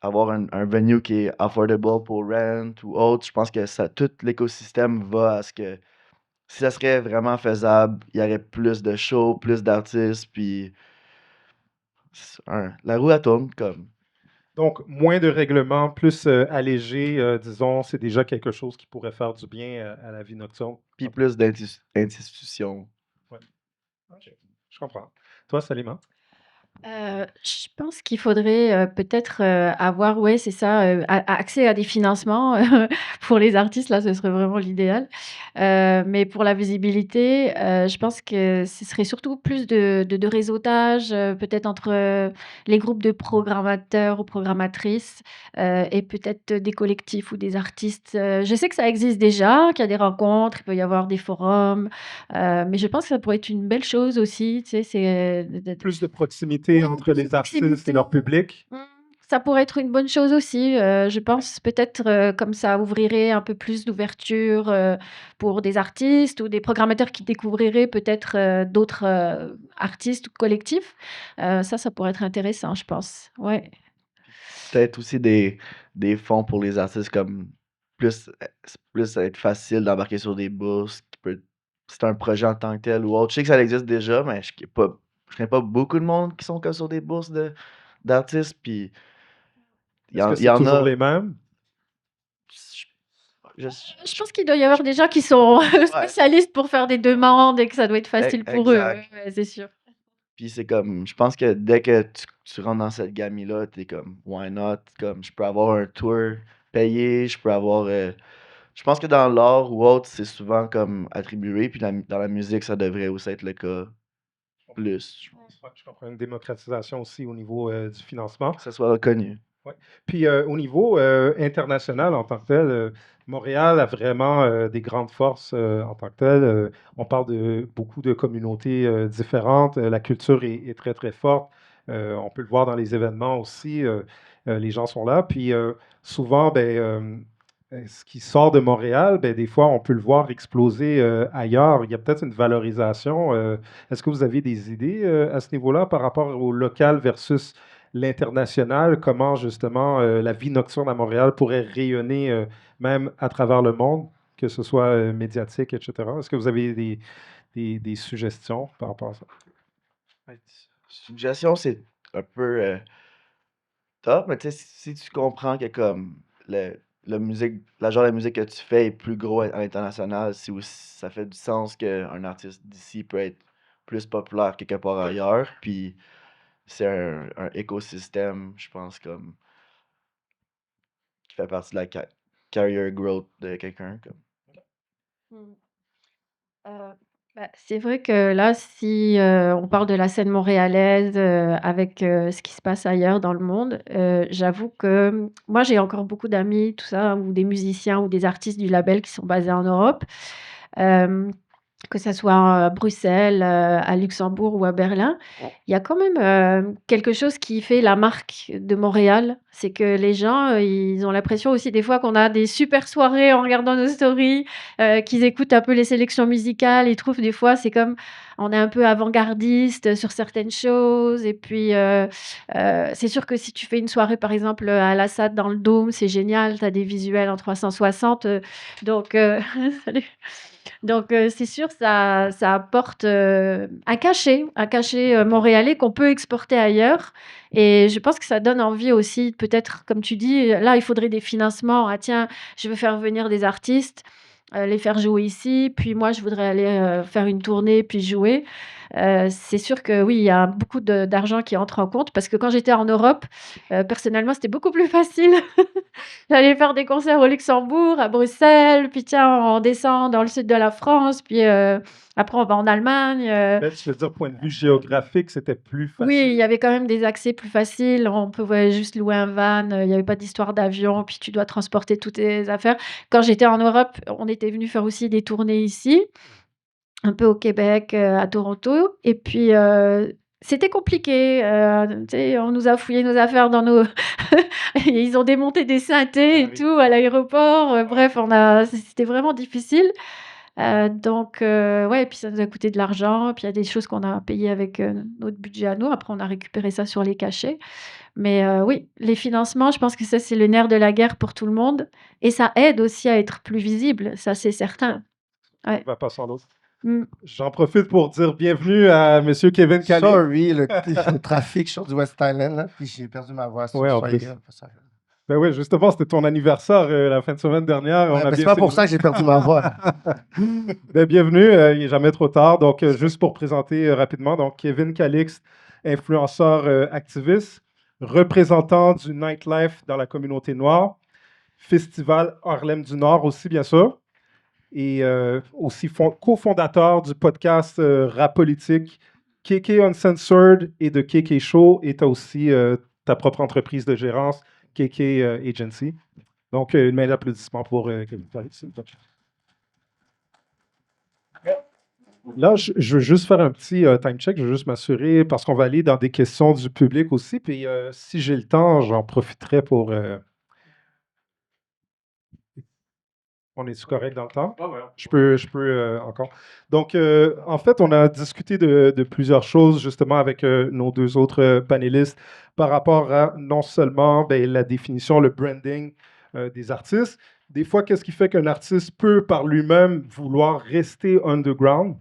avoir un venue qui est affordable pour rent ou autre. Je pense que ça tout l'écosystème va à ce que si ça serait vraiment faisable, il y aurait plus de shows, plus d'artistes, puis la roue elle tourne comme. Donc, moins de règlements, plus allégé, disons, c'est déjà quelque chose qui pourrait faire du bien à la vie nocturne. Puis plus d'institutions. Ouais. Ok. Je comprends. Toi, Salima? Je pense qu'il faudrait, peut-être, avoir ouais, c'est ça, accès à des financements, pour les artistes, là, ce serait vraiment l'idéal. Mais pour la visibilité, je pense que ce serait surtout plus de réseautage, peut-être entre, les groupes de programmateurs ou programmatrices, et peut-être des collectifs ou des artistes. Je sais que ça existe déjà, qu'il y a des rencontres, il peut y avoir des forums, mais je pense que ça pourrait être une belle chose aussi, tu sais, c'est, de Plus de proximité oui, entre plus de les artistes et proximité. leur public. Mmh. Ça pourrait être une bonne chose aussi, je pense peut-être, comme ça ouvrirait un peu plus d'ouverture, pour des artistes ou des programmateurs qui découvriraient peut-être, d'autres, artistes ou collectifs. Ça pourrait être intéressant, je pense. Ouais. Peut-être aussi des fonds pour les artistes comme plus être facile d'embarquer sur des bourses qui peut c'est un projet en tant que tel ou autre. Je sais que ça existe déjà, mais je connais pas beaucoup de monde qui sont comme sur des bourses d'artistes, puis Est-ce que il y c'est en toujours a les mêmes? je Je je pense qu'il doit y avoir des gens qui sont ouais, spécialistes pour faire des demandes et que ça doit être facile pour eux. exact. Ouais, c'est sûr. Puis c'est comme je pense que dès que tu rentres dans cette gamme-là, tu es comme why not? Comme je peux avoir un tour payé, je peux avoir je pense que dans l'art ou autre, c'est souvent comme attribué, puis dans la musique, ça devrait aussi être le cas plus, Ouais, je comprends une démocratisation aussi au niveau du financement. que ça soit reconnu. Ouais. Puis au niveau international en tant que tel, Montréal a vraiment des grandes forces en tant que tel. On parle de beaucoup de communautés différentes. La culture est très, très forte. On peut le voir dans les événements aussi. Les gens sont là. Puis souvent, ben, ce qui sort de Montréal, ben, des fois, on peut le voir exploser ailleurs. Il y a peut-être une valorisation. Est-ce que vous avez des idées à ce niveau-là par rapport au local versus l'international? Comment, justement, la vie nocturne à Montréal pourrait rayonner même à travers le monde, que ce soit médiatique, etc. Est-ce que vous avez des suggestions par rapport à ça? Suggestion, c'est un peu top, mais tu sais, si tu comprends que comme la genre de musique que tu fais est plus gros à l'international, si aussi ça fait du sens qu'un artiste d'ici peut être plus populaire quelque part ailleurs, puis c'est un écosystème, je pense, comme qui fait partie de la career growth de quelqu'un. Mmh. Heu, c'est vrai que là, si, on parle de la scène montréalaise, avec, ce qui se passe ailleurs dans le monde, j'avoue que, moi, j'ai encore beaucoup d'amis, tout ça, ou des musiciens ou des artistes du label qui sont basés en Europe. Hem Que ça soit à Bruxelles, à Luxembourg ou à Berlin, il y a quand même, quelque chose qui fait la marque de Montréal. C'est que les gens, ils ont l'impression aussi des fois qu'on a des super soirées en regardant nos stories, qu'ils écoutent un peu les sélections musicales. Ils trouvent des fois, c'est comme on est un peu avant-gardiste sur certaines choses et puis, c'est sûr que si tu fais une soirée, par exemple, à la SAD dans le Dôme, c'est génial, tu as des visuels en 360, donc salut. Donc c'est sûr, ça apporte, un cachet, montréalais qu'on peut exporter ailleurs et je pense que ça donne envie aussi peut-être, comme tu dis, là, il faudrait des financements. Ah tiens, je veux faire venir des artistes, les faire jouer ici, puis moi je voudrais aller, faire une tournée puis jouer. C'est sûr que oui, il y a beaucoup d'argent qui entre en compte parce que quand j'étais en Europe, personnellement, c'était beaucoup plus facile. J'allais faire des concerts au Luxembourg, à Bruxelles, puis tiens, on descend dans le sud de la France, puis, après on va en Allemagne, Peut-être, je veux dire, point de vue géographique, c'était plus oui, il facile. y avait quand même des accès plus faciles. On pouvait juste louer un van, il y avait pas d'histoire d'avion, puis tu dois transporter toutes tes affaires. Quand j'étais en Europe, on était venus faire aussi des tournées ici, un peu au Québec, à Toronto et puis, c'était compliqué, tu sais, on nous a fouillé nos affaires dans nos ils ont démonté des synthés Ah et oui. tout à l'aéroport, bref, c'était vraiment difficile, donc ouais et puis ça nous a coûté de l'argent, puis il y a des choses qu'on a payées avec, notre budget à nous. Après on a récupéré ça sur les cachets, mais oui, les financements, je pense que ça, c'est le nerf de la guerre pour tout le monde et ça aide aussi à être plus visible, ça, c'est certain. On Ouais. va pas sans l'autre. Mmh. J'en profite pour dire bienvenue à Monsieur Kevin Calais. Sorry, le trafic sur du West Island, là, puis j'ai perdu ma voix. Ouais, en soyez plus. ça. Ben oui, justement, c'était ton anniversaire la fin de semaine dernière. Ouais, mais c'est pas pour ça que j'ai perdu ma voix. Ben, bienvenue, il n'est jamais trop tard. Donc, juste pour présenter rapidement, donc Kevin Calix, influenceur activiste, représentant du nightlife dans la communauté noire, Festival Harlem du Nord aussi, bien sûr, et aussi cofondateur du podcast Rap Politique KK Uncensored et de KK Show, et tu as aussi ta propre entreprise de gérance, KK Agency. Donc, une main d'applaudissement pour Kevin Calix. Là, je veux juste faire un petit time check. Je veux juste m'assurer, parce qu'on va aller dans des questions du public aussi. Puis, si j'ai le temps, j'en profiterai pour. On est-tu correct dans le temps? Je peux encore. Donc, en fait, on a discuté de plusieurs choses, justement, avec nos deux autres panélistes par rapport à non seulement ben, la définition, le branding des artistes. Des fois, qu'est-ce qui fait qu'un artiste peut, par lui-même, vouloir rester underground?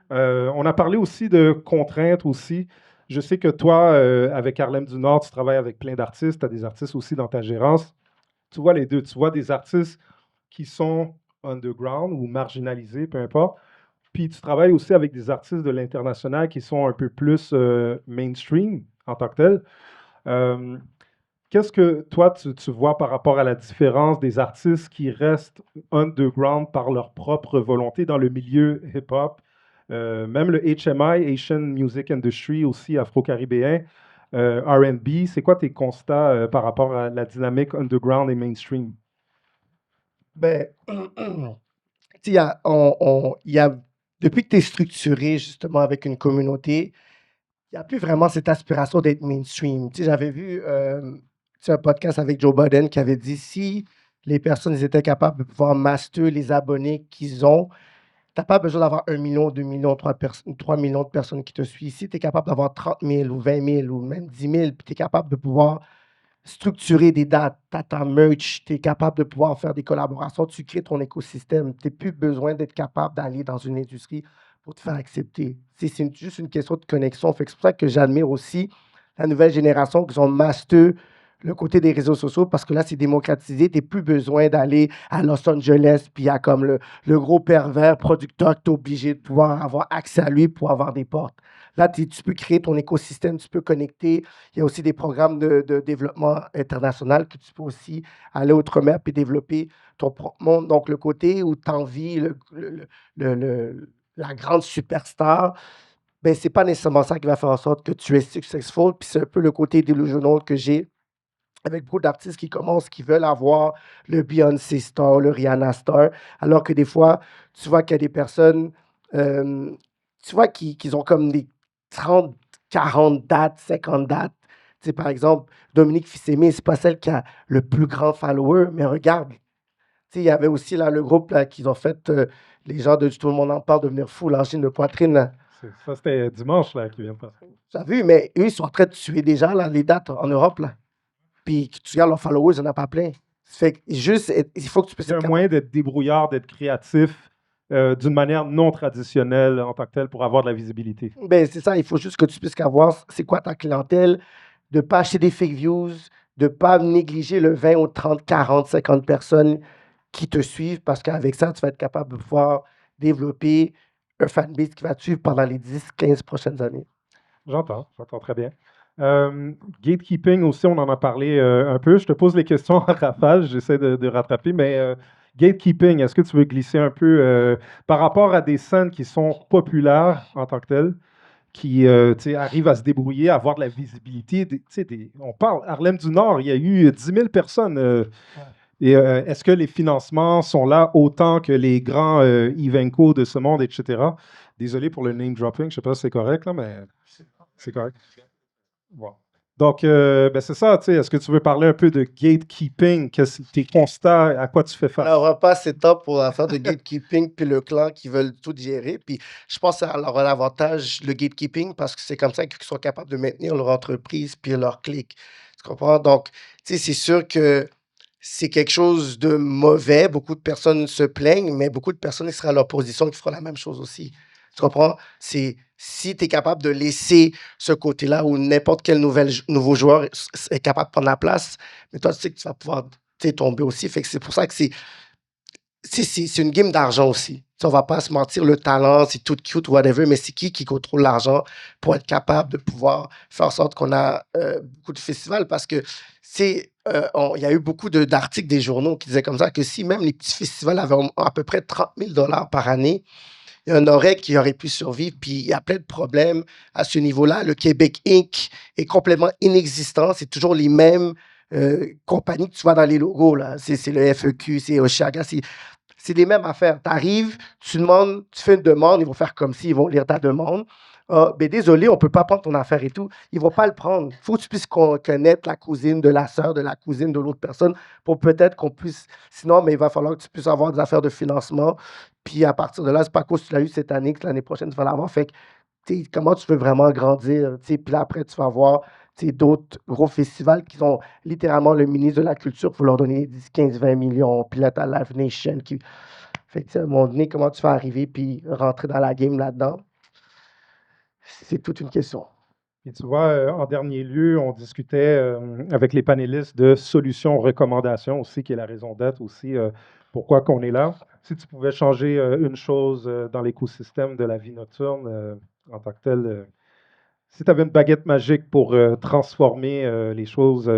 On a parlé aussi de contraintes aussi. Je sais que toi, avec Harlem du Nord, tu travailles avec plein d'artistes. Tu as des artistes aussi dans ta gérance. Tu vois les deux. Tu vois des artistes qui sont underground ou marginalisés, peu importe. Puis tu travailles aussi avec des artistes de l'international qui sont un peu plus mainstream en tant que tel. Qu'est-ce que toi, tu vois par rapport à la différence des artistes qui restent underground par leur propre volonté dans le milieu hip-hop? Même le HMI, Asian Music Industry, aussi afro-caribéen, R&B, c'est quoi tes constats par rapport à la dynamique underground et mainstream? Ben, tu sais, depuis que tu es structuré justement avec une communauté, il n'y a plus vraiment cette aspiration d'être mainstream. Tu sais, j'avais vu tu sais, un podcast avec Joe Budden qui avait dit si les personnes ils étaient capables de pouvoir master les abonnés qu'ils ont. Tu n'as pas besoin d'avoir 1 million, 2 millions, 3 millions de personnes qui te suivent. Si tu es capable d'avoir 30 000 ou 20 000 ou même 10 000, puis tu es capable de pouvoir structurer des dates, tu as ta merch, tu es capable de pouvoir faire des collaborations, tu crées ton écosystème. Tu n'as plus besoin d'être capable d'aller dans une industrie pour te faire accepter. Juste une question de connexion. C'est pour ça que j'admire aussi la nouvelle génération qui ont master le côté des réseaux sociaux parce que là, c'est démocratisé. Tu n'as plus besoin d'aller à Los Angeles puis il y a comme le gros pervers producteur que tu es obligé de pouvoir avoir accès à lui pour avoir des portes. Là, tu peux créer ton écosystème, tu peux connecter. Il y a aussi des programmes de développement international que tu peux aussi aller outre-mer puis développer ton propre monde. Donc, le côté où tu envies la grande superstar, ben, ce n'est pas nécessairement ça qui va faire en sorte que tu es successful. Puis c'est un peu le côté delusional que j'ai avec beaucoup d'artistes qui commencent, qui veulent avoir le Beyoncé star, le Rihanna star, alors que des fois, tu vois qu'il y a des personnes, tu vois, qui ont comme des 30, 40 dates, 50 dates. Tu sais, par exemple, Dominique Fils-Aimé, c'est pas celle qui a le plus grand follower, mais regarde, tu sais, il y avait aussi là, le groupe là, qu'ils ont fait, les gens de Tout le monde en parle, devenir fou, l'angine de poitrine. Là. Ça, c'était dimanche là, qui vient de passer. Tu as vu, mais eux, ils sont en train de tuer déjà là, les dates en Europe. Là. Puis que tu regardes leurs followers, il n'y en a pas plein. Fait que juste, il faut que tu puisses C'est un moyen d'être débrouillard, d'être créatif d'une manière non traditionnelle en tant que tel pour avoir de la visibilité. Ben, c'est ça, il faut juste que tu puisses savoir c'est quoi ta clientèle, de ne pas acheter des fake views, de ne pas négliger le 20 ou 30, 40, 50 personnes qui te suivent parce qu'avec ça, tu vas être capable de pouvoir développer un fanbase qui va te suivre pendant les 10, 15 prochaines années. J'entends très bien. Gatekeeping aussi, on en a parlé un peu. Je te pose les questions en rafale, j'essaie de rattraper, mais gatekeeping, est-ce que tu veux glisser un peu par rapport à des scènes qui sont populaires en tant que telles, qui arrivent à se débrouiller, à avoir de la visibilité? On parle, Harlem du Nord, il y a eu 10 000 personnes. Et est-ce que les financements sont là autant que les grands Ivenco de ce monde, etc.? Désolé pour le name dropping, je ne sais pas si c'est correct, là, mais c'est correct. Bon. Donc, ben c'est ça, tu sais, est-ce que tu veux parler un peu de gatekeeping, tes constats, à quoi tu fais face? Alors, on va pas assez de temps pour l'affaire de gatekeeping puis le clan qui veulent tout gérer. Puis je pense que ça leur a l'avantage, le gatekeeping, parce que c'est comme ça qu'ils sont capables de maintenir leur entreprise puis leur clic. Tu comprends? Donc, tu sais, c'est sûr que c'est quelque chose de mauvais. Beaucoup de personnes se plaignent, mais beaucoup de personnes qui seraient à leur position qui feront la même chose aussi. Tu comprends? C'est si tu es capable de laisser ce côté-là où n'importe quel nouveau joueur est capable de prendre la place, mais toi, tu sais que tu vas pouvoir tomber aussi. Fait que c'est pour ça que c'est une game d'argent aussi. Tu sais, on va pas se mentir, le talent, c'est tout cute, whatever, mais c'est qui contrôle l'argent pour être capable de pouvoir faire en sorte qu'on a beaucoup de festivals parce que il y a eu beaucoup d'articles des journaux qui disaient comme ça que si même les petits festivals avaient à peu près 30 000 $ par année, il y en aurait qui auraient pu survivre. Puis il y a plein de problèmes à ce niveau-là. Le Québec Inc. est complètement inexistant. C'est toujours les mêmes compagnies que tu vois dans les logos. Là. C'est le FEQ, c'est Oshaga. C'est les mêmes affaires. Tu arrives, tu demandes, tu fais une demande, ils vont faire comme si, ils vont lire ta demande. Ah, ben désolé, on ne peut pas prendre ton affaire et tout. Ils ne vont pas le prendre. Il faut que tu puisses connaître la cousine de la sœur, de la cousine de l'autre personne pour peut-être qu'on puisse. Sinon, mais il va falloir que tu puisses avoir des affaires de financement. Puis à partir de là, c'est pas à cause que tu l'as eu cette année que l'année prochaine, tu vas l'avoir. Fait que, comment tu veux vraiment grandir? Puis là, après, tu vas avoir d'autres gros festivals qui sont littéralement le ministre de la Culture pour leur donner 10, 15, 20 millions. Puis là, tu as Live Nation qui. Fait que, à un moment donné, comment tu vas arriver puis rentrer dans la game là-dedans? C'est toute une question. Et tu vois, en dernier lieu, on discutait avec les panélistes de solutions, recommandations aussi, qui est la raison d'être aussi, pourquoi qu'on est là. Si tu pouvais changer une chose dans l'écosystème de la vie nocturne en tant que tel, si tu avais une baguette magique pour transformer les choses,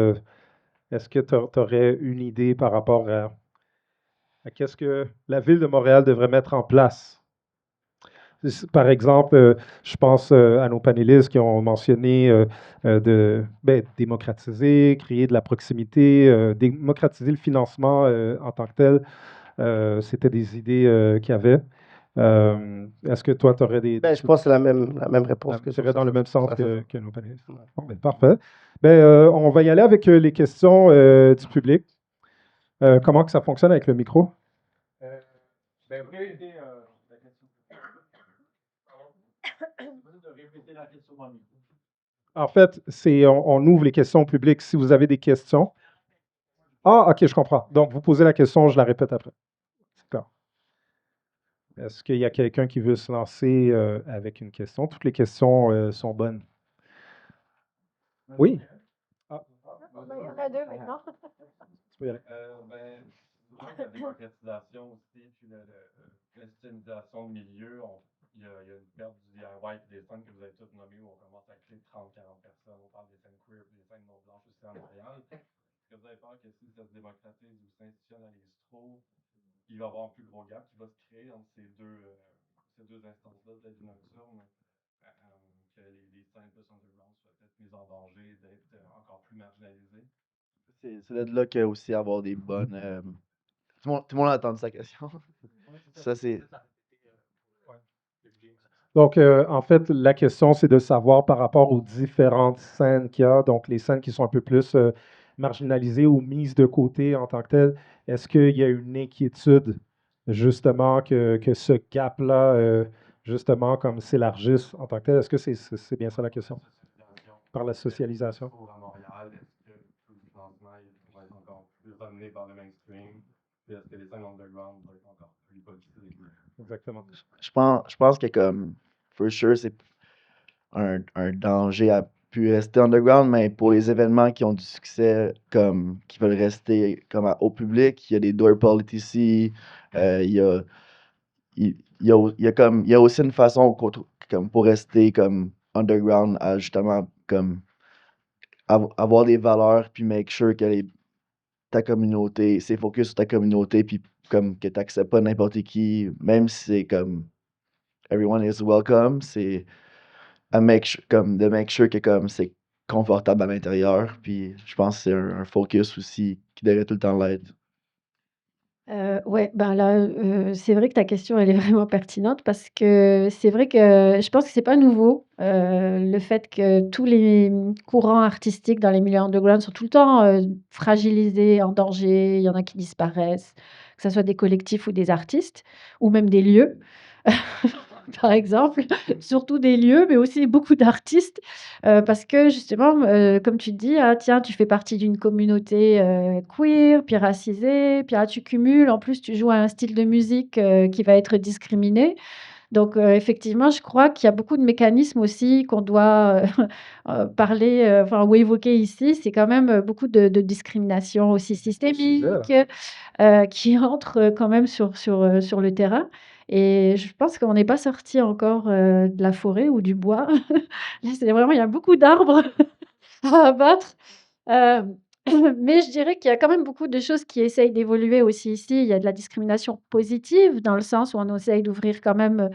est-ce que tu aurais une idée par rapport à qu'est-ce que la ville de Montréal devrait mettre en place? Par exemple, je pense à nos panélistes qui ont mentionné démocratiser, créer de la proximité, démocratiser le financement en tant que tel. C'était des idées qu'il y avait. Est-ce que toi, tu aurais des... Ben, je pense que c'est la même réponse que tu irais dans le même sens ça. que nos panélistes. Bon, ben, parfait. Ben, on va y aller avec les questions du public. Comment que ça fonctionne avec le micro? Ben, vous répétez la question. De répéter la question dans le micro. En fait, on ouvre les questions au public. Si vous avez des questions. Ah, OK, je comprends. Donc, vous posez la question, je la répète après. D'accord. Est-ce qu'il y a quelqu'un qui veut se lancer avec une question? Toutes les questions sont bonnes. Oui? Ah, Il y en a deux maintenant. tu peux y aller. Souvent, il y a la démocratisation aussi, puis l'institutionnalisation de milieu. Il y a une perte du DIY et des scènes que vous avez toutes nommées où on commence à créer 30-40 personnes. On parle des scènes queer et des scènes non blanches aussi à Montréal. Est-ce que vous avez peur que si ça se démocratise ou s'institutionnalise trop, il va y avoir un plus gros gap qui va se créer entre ces deux instances-là de la vie nocturne, que les scènes plus underground soient peut-être mises en danger, d'être encore plus marginalisées? C'est de là qu'il y a aussi avoir des bonnes. Tout le monde a entendu sa question. Ça, c'est. Donc, en fait, la question, c'est de savoir par rapport aux différentes scènes qu'il y a, donc les scènes qui sont un peu plus marginalisées ou mises de côté en tant que telles, est-ce qu'il y a une inquiétude, justement, que ce gap-là, justement, comme s'élargisse en tant que tel? Est-ce que c'est bien ça la question? Par la socialisation. À Montréal, est-ce que tout le financement va être encore plus ramené par le mainstream? Puis est-ce que les scènes underground vont être encore plus politisées? Exactement. Je pense que, comme, for sure, c'est un danger à plus rester underground, mais pour les événements qui ont du succès, comme, qui veulent rester comme au public, il y a des door policy, il y a, il y a aussi une façon comme, pour rester comme underground à justement comme avoir des valeurs puis make sure que ta communauté, c'est focus sur ta communauté puis comme que tu n'acceptes pas n'importe qui, même si c'est comme everyone is welcome, c'est de make sure que comme c'est confortable à l'intérieur. Puis je pense que c'est un focus aussi qui devrait tout le temps l'être. Ouais, ben là, c'est vrai que ta question, elle est vraiment pertinente parce que c'est vrai que je pense que c'est pas nouveau, le fait que tous les, courants artistiques dans les milieux underground sont tout le temps, fragilisés, en danger. Il y en a qui disparaissent, que ça soit des collectifs ou des artistes ou même des lieux. Par exemple, surtout des lieux, mais aussi beaucoup d'artistes, parce que justement, comme tu dis: «Ah tiens, tu fais partie d'une communauté, queer, puis racisée, puis ah, tu cumules, en plus tu joues à un style de musique, qui va être discriminé». Donc effectivement, je crois qu'il y a beaucoup de mécanismes aussi qu'on doit, parler, enfin ou évoquer ici. C'est quand même, beaucoup de discrimination aussi systémique, qui entrent, quand même sur le terrain et je pense qu'on n'est pas sorti encore, de la forêt ou du bois. Là, c'est vraiment il y a beaucoup d'arbres à abattre. Hem, mais je dirais qu'il y a quand même beaucoup de choses qui essayent d'évoluer aussi ici. Il y a de la discrimination positive, dans le sens où on essaye d'ouvrir quand même,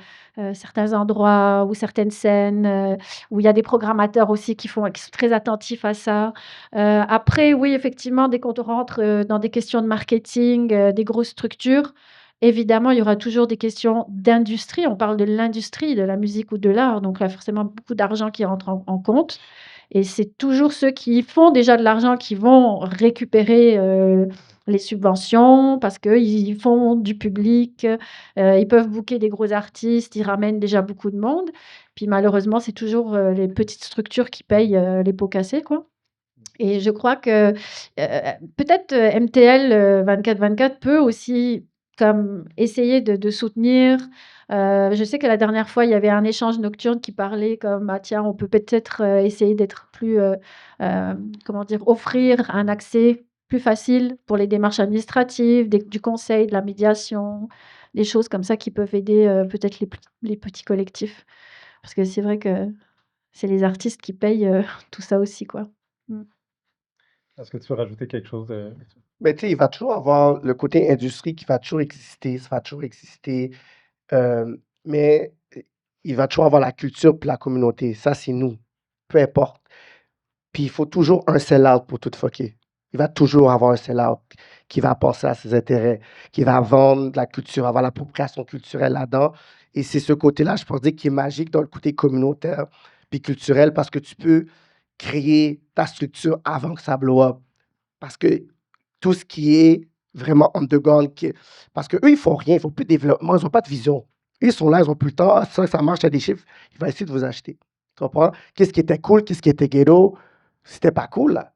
certains endroits ou certaines scènes, où il y a des programmateurs aussi qui sont très attentifs à ça. Après oui, effectivement, dès qu'on rentre, dans des questions de marketing, des grosses structures, évidemment, il y aura toujours des questions d'industrie. On parle de l'industrie de la musique ou de l'art, donc il y a forcément beaucoup d'argent qui rentre en compte. Et c'est toujours ceux qui font déjà de l'argent qui vont récupérer, les subventions parce qu'ils font du public, ils peuvent booker des gros artistes, ils ramènent déjà beaucoup de monde. Puis malheureusement, c'est toujours, les petites structures qui payent, les pots cassés, quoi. Et je crois que, peut-être, MTL, 24/24 peut aussi comme essayer de soutenir. Je sais que la dernière fois, il y avait un échange nocturne qui parlait comme: «Ah tiens, on peut peut-être, essayer d'être plus, comment dire? Offrir un accès plus facile pour les démarches administratives, du conseil, de la médiation», des choses comme ça qui peuvent aider, peut-être les petits collectifs. Parce que c'est vrai que c'est les artistes qui payent, tout ça aussi, quoi. Mmh. Est-ce que tu veux rajouter quelque chose? Mais tu sais, il va toujours avoir le côté industrie qui va toujours exister, ça va toujours exister, mais il va toujours avoir la culture puis la communauté. Ça, c'est nous, peu importe. Puis il faut toujours un sell-out pour tout fucker. Il va toujours avoir un sell-out qui va penser à ses intérêts, qui va vendre de la culture, avoir l'appropriation culturelle là-dedans. Et c'est ce côté-là, je pense dire, qui est magique dans le côté communautaire puis culturel parce que tu peux créer ta structure avant que ça blow up. Parce que tout ce qui est vraiment underground. Parce qu'eux, ils font rien, ils font plus de développement, ils n'ont pas de vision. Ils sont là, ils n'ont plus le temps. Ah, ça marche, il y a des chiffres, il va essayer de vous acheter. Tu comprends? Qu'est-ce qui était cool, qu'est-ce qui était ghetto? C'était pas cool, là.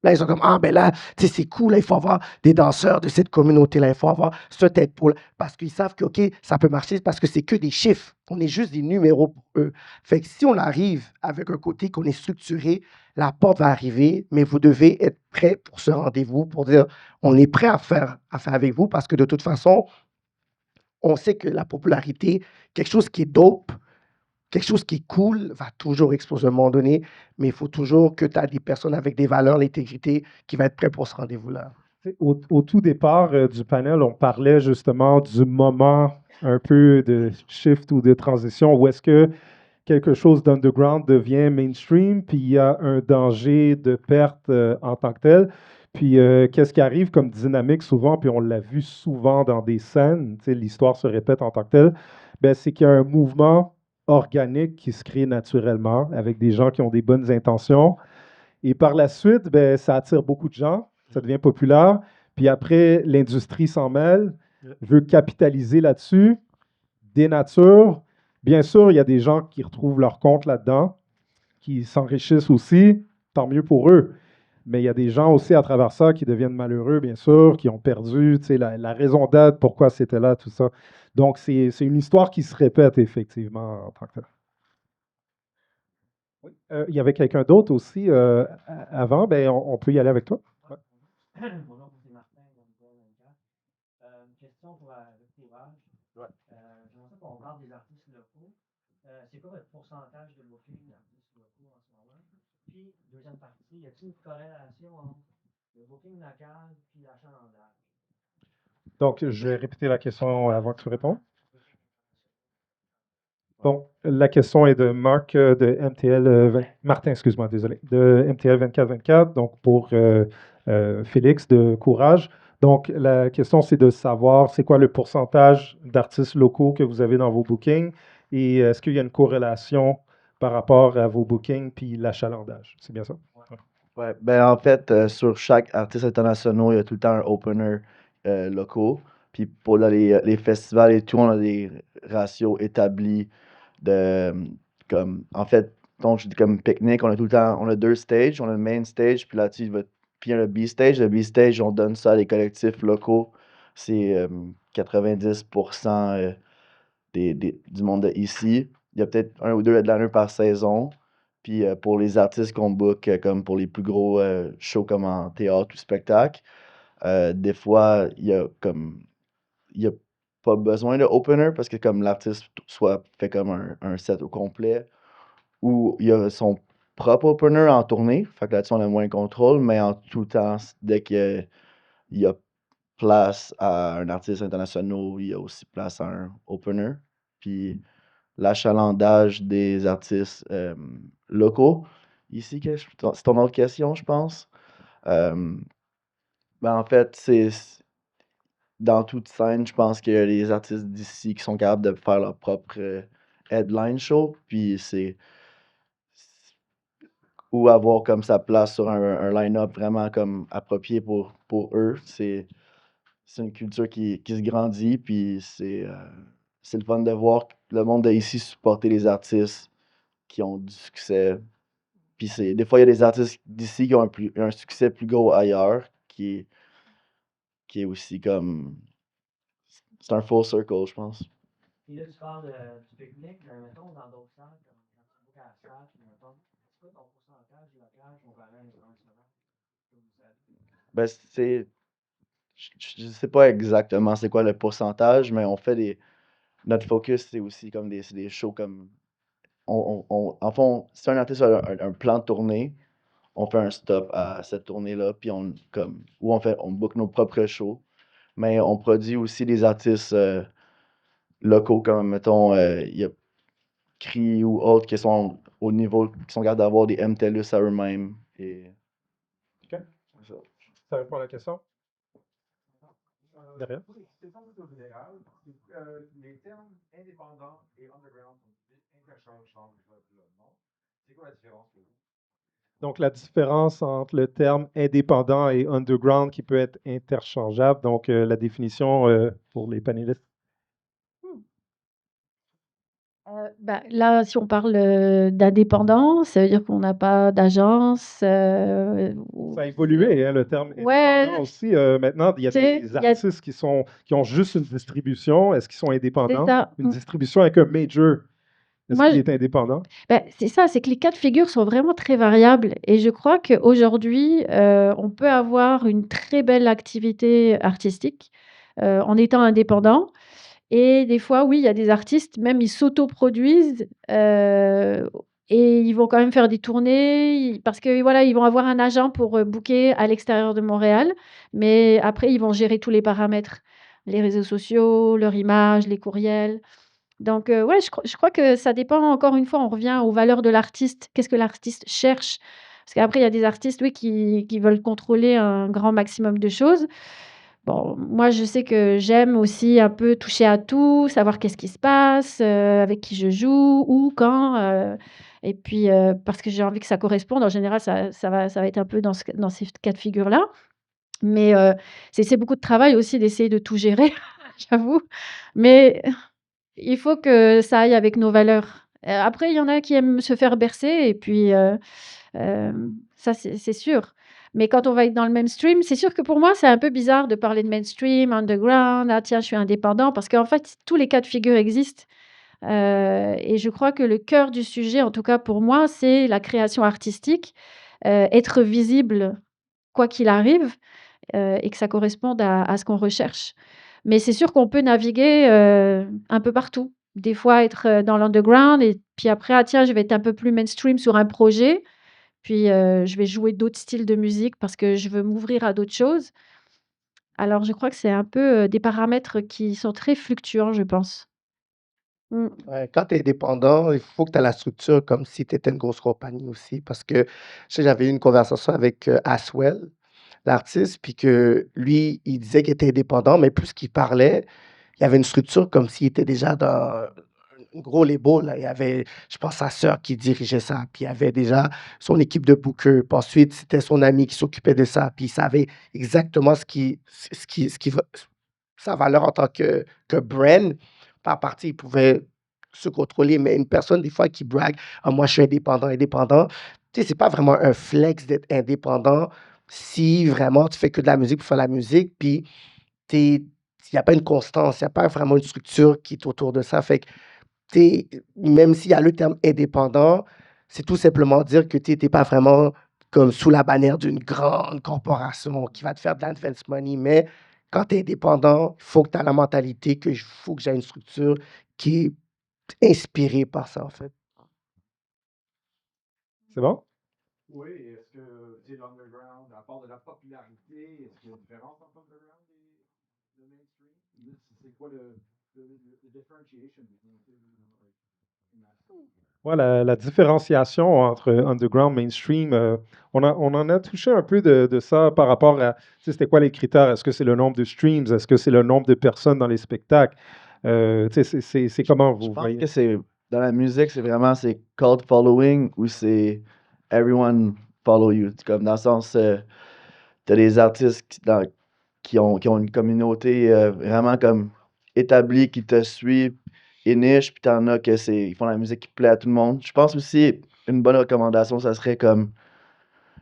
Là, ils sont comme, ah, ben là, tu sais, c'est cool, là, il faut avoir des danseurs de cette communauté-là, il faut avoir ce tête pour. Parce qu'ils savent que, OK, ça peut marcher, parce que c'est que des chiffres. On est juste des numéros pour eux. Fait que si on arrive avec un côté qu'on est structuré, la porte va arriver, mais vous devez être prêt pour ce rendez-vous, pour dire, on est prêt à faire avec vous, parce que de toute façon, on sait que la popularité, quelque chose qui est dope, quelque chose qui est cool, va toujours exploser à un moment donné, mais il faut toujours que tu as des personnes avec des valeurs, l'intégrité, qui va être prêt pour ce rendez-vous-là. Au tout départ du panel, on parlait justement du moment un peu de shift ou de transition où est-ce que quelque chose d'underground devient mainstream, puis il y a un danger de perte en tant que tel. Puis qu'est-ce qui arrive comme dynamique souvent, puis on l'a vu souvent dans des scènes, tu sais, l'histoire se répète en tant que telle, ben, c'est qu'il y a un mouvement organique qui se crée naturellement avec des gens qui ont des bonnes intentions. Et par la suite, ben, ça attire beaucoup de gens, ça devient populaire. Puis après, l'industrie s'en mêle, veut capitaliser là-dessus, dénature. Bien sûr, il y a des gens qui retrouvent leur compte là-dedans, qui s'enrichissent aussi, tant mieux pour eux. Mais il y a des gens aussi à travers ça qui deviennent malheureux, bien sûr, qui ont perdu tu sais, la raison d'être, pourquoi c'était là, tout ça. Donc, c'est une histoire qui se répète effectivement en tant que tel. Oui. Il y avait quelqu'un d'autre aussi avant, ben, on peut y aller avec toi. Ouais. Bonjour, c'est Martin, une question pour le courage. Ouais. J'aimerais ça qu'on parle des artistes locaux. C'est quoi votre pourcentage de booking d'artistes locaux en ce moment? Puis, deuxième partie, y a-t-il une corrélation entre le booking local et l'achalandage? Donc, je vais répéter la question avant que tu répondes. Bon, la question est de Marc de MTL, Martin, excuse-moi, désolé, de MTL 2424, donc pour Félix de Courage. Donc, la question, c'est de savoir c'est quoi le pourcentage d'artistes locaux que vous avez dans vos bookings et est-ce qu'il y a une corrélation par rapport à vos bookings puis l'achalandage? C'est bien ça? Ouais. Ouais, ben en fait, sur chaque artiste international, il y a tout le temps un opener locaux. Puis pour les festivals et tout, on a des ratios établis de comme en fait, donc je dis comme pique-nique, on a tout le temps, on a deux stages, on a le main stage, puis là-dessus, puis il y a le B stage. Le B stage, on donne ça à les collectifs locaux. C'est 90% du monde ici. Il y a peut-être un ou deux headliners par saison. Puis pour les artistes qu'on book, comme pour les plus gros shows comme en théâtre ou spectacle, des fois, il y a pas besoin de opener parce que comme l'artiste soit fait comme un set au complet ou il a son propre opener en tournée. Fait que là-dessus, on a moins de contrôle, mais en tout temps, dès qu'il y a place à un artiste international, il y a aussi place à un opener. Puis l'achalandage des artistes locaux. Ici, c'est ton autre question, je pense. Euh, ben en fait, c'est dans toute scène, je pense qu'il y a les artistes d'ici qui sont capables de faire leur propre headline show, puis ou avoir comme sa place sur un line-up vraiment comme approprié pour eux. C'est une culture qui se grandit, puis c'est le fun de voir le monde d'ici supporter les artistes qui ont du succès. Puis des fois, il y a des artistes d'ici qui ont un succès plus gros ailleurs, qui est aussi comme. C'est un full circle, je pense. Puis là, tu parles du pique-nique, mais mettons dans d'autres salles, comme quand tu bookes à la salle, puis mettons, c'est quoi ton pourcentage local comparé à l'international que vous avez? Ben, je sais pas exactement c'est quoi le pourcentage, mais on fait notre focus, c'est aussi comme c'est des shows comme. En fond, si un artiste a un plan de tournée, on fait un stop à cette tournée-là, puis on book nos propres shows, mais on produit aussi des artistes locaux, comme mettons, il y a Cree ou autres qui sont au niveau, qui sont capables d'avoir des MTLUS à eux-mêmes. Et OK. c'est ça. Ça répond à la question? Derrière. Oui, c'est pas plutôt général. Les termes indépendants et underground sont interchangeables le nom. C'est quoi la différence pour vous? Donc, la différence entre le terme indépendant et underground qui peut être interchangeable. Donc, la définition pour les panélistes. Là, si on parle, d'indépendant, ça veut dire qu'on n'a pas d'agence, ou Ça a évolué, hein, le terme ouais, indépendant aussi. Maintenant, il y a tu sais, des il y a artistes qui ont juste une distribution. Est-ce qu'ils sont c'est indépendants? ça. Une distribution avec un major. Est-ce Moi, qu'il est indépendant? c'est ça, c'est que les cas de figure sont vraiment très variables et je crois qu'aujourd'hui, on peut avoir une très belle activité artistique, en étant indépendant. Et des fois, oui, il y a des artistes, même ils s'autoproduisent, et ils vont quand même faire des tournées, parce que voilà, ils vont avoir un agent pour booker à l'extérieur de Montréal, mais après, ils vont gérer tous les paramètres, les réseaux sociaux, leur image, les courriels. Donc, ouais, je crois que ça dépend, encore une fois, on revient aux valeurs de l'artiste. Qu'est-ce que l'artiste cherche? Parce qu'après, il y a des artistes, oui, qui veulent contrôler un grand maximum de choses. Bon, moi, je sais que j'aime aussi un peu toucher à tout, savoir qu'est-ce qui se passe, avec qui je joue, où, quand, et puis, parce que j'ai envie que ça corresponde. En général, ça va être un peu dans ces cas de figure-là. Mais, c'est beaucoup de travail aussi d'essayer de tout gérer, j'avoue. Mais il faut que ça aille avec nos valeurs. Après, il y en a qui aiment se faire bercer et puis, ça, c'est sûr. Mais quand on va être dans le mainstream, c'est sûr que pour moi, c'est un peu bizarre de parler de mainstream, underground, «Ah tiens, je suis indépendant», parce qu'en fait, tous les cas de figure existent, et je crois que le cœur du sujet, en tout cas pour moi, c'est la création artistique, être visible quoi qu'il arrive, et que ça corresponde à ce qu'on recherche. Mais c'est sûr qu'on peut naviguer, un peu partout. Des fois être, dans l'underground et puis après: «Ah tiens, je vais être un peu plus mainstream sur un projet», puis, je vais jouer d'autres styles de musique parce que je veux m'ouvrir à d'autres choses. Alors je crois que c'est un peu, des paramètres qui sont très fluctuants, je pense. Mmh. Ouais, quand tu es indépendant, il faut que tu aies la structure comme si tu étais une grosse compagnie aussi. Parce que, je sais, j'avais eu une conversation avec Aswell, l'artiste, puis que lui, il disait qu'il était indépendant, mais plus qu'il parlait, il y avait une structure comme s'il était déjà dans un gros label, là. Il y avait, je pense, sa sœur qui dirigeait ça, puis il y avait déjà son équipe de bookers. Puis ensuite, c'était son ami qui s'occupait de ça, puis il savait exactement sa valeur en tant que brand. Par partie, il pouvait se contrôler, mais une personne, des fois, qui brague, ah, moi, je suis indépendant, indépendant, tu sais, c'est pas vraiment un flex d'être indépendant si vraiment tu fais que de la musique pour faire la musique, puis il n'y a pas une constance, il n'y a pas vraiment une structure qui est autour de ça. Fait que, même s'il y a le terme indépendant, c'est tout simplement dire que tu n'es pas vraiment comme sous la bannière d'une grande corporation qui va te faire de l'advance money, mais quand tu es indépendant, il faut que tu aies la mentalité que faut que j'ai une structure qui est inspirée par ça, en fait. C'est bon? Oui, est-ce que, tu sais, l'underground, à part de la popularité, est-ce qu'il y a une différence entre l'underground et le mainstream? C'est quoi le differentiation between the two? Ouais, la différenciation entre underground, mainstream, on en a touché un peu de ça par rapport à, tu sais, c'était quoi les critères? Est-ce que c'est le nombre de streams? Est-ce que c'est le nombre de personnes dans les spectacles? Tu sais, c'est comment Je vous pense voyez? que c'est dans la musique, c'est vraiment c'est cult following ou c'est everyone follow you. C'est comme dans le sens, t'as des artistes qui ont une communauté vraiment comme établie qui te suit et niche, puis t'en as que ils font la musique qui plaît à tout le monde. Je pense aussi une bonne recommandation, ça serait comme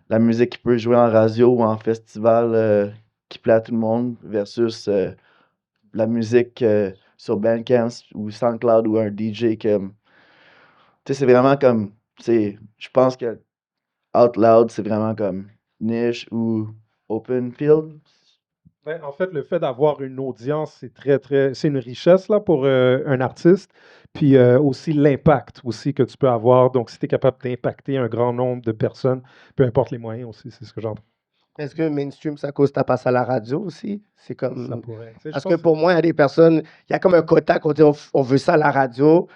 la musique qui peut jouer en radio ou en festival qui plaît à tout le monde versus la musique sur Bandcamp ou SoundCloud ou un DJ comme tu sais, c'est vraiment comme, je pense que Out Loud, c'est vraiment comme niche ou open field. Ouais, en fait, le fait d'avoir une audience, c'est c'est une richesse là, pour un artiste. Puis aussi l'impact aussi que tu peux avoir. Donc, si tu es capable d'impacter un grand nombre de personnes, peu importe les moyens aussi, c'est ce que j'entends. Est-ce que mainstream, c'est à cause que tu as passé à la radio aussi? C'est Ça comme. pourrait. Tu sais, je Parce que pense. pour moi, il y a des personnes, il y a comme un quota qu'on dit on veut ça à la radio,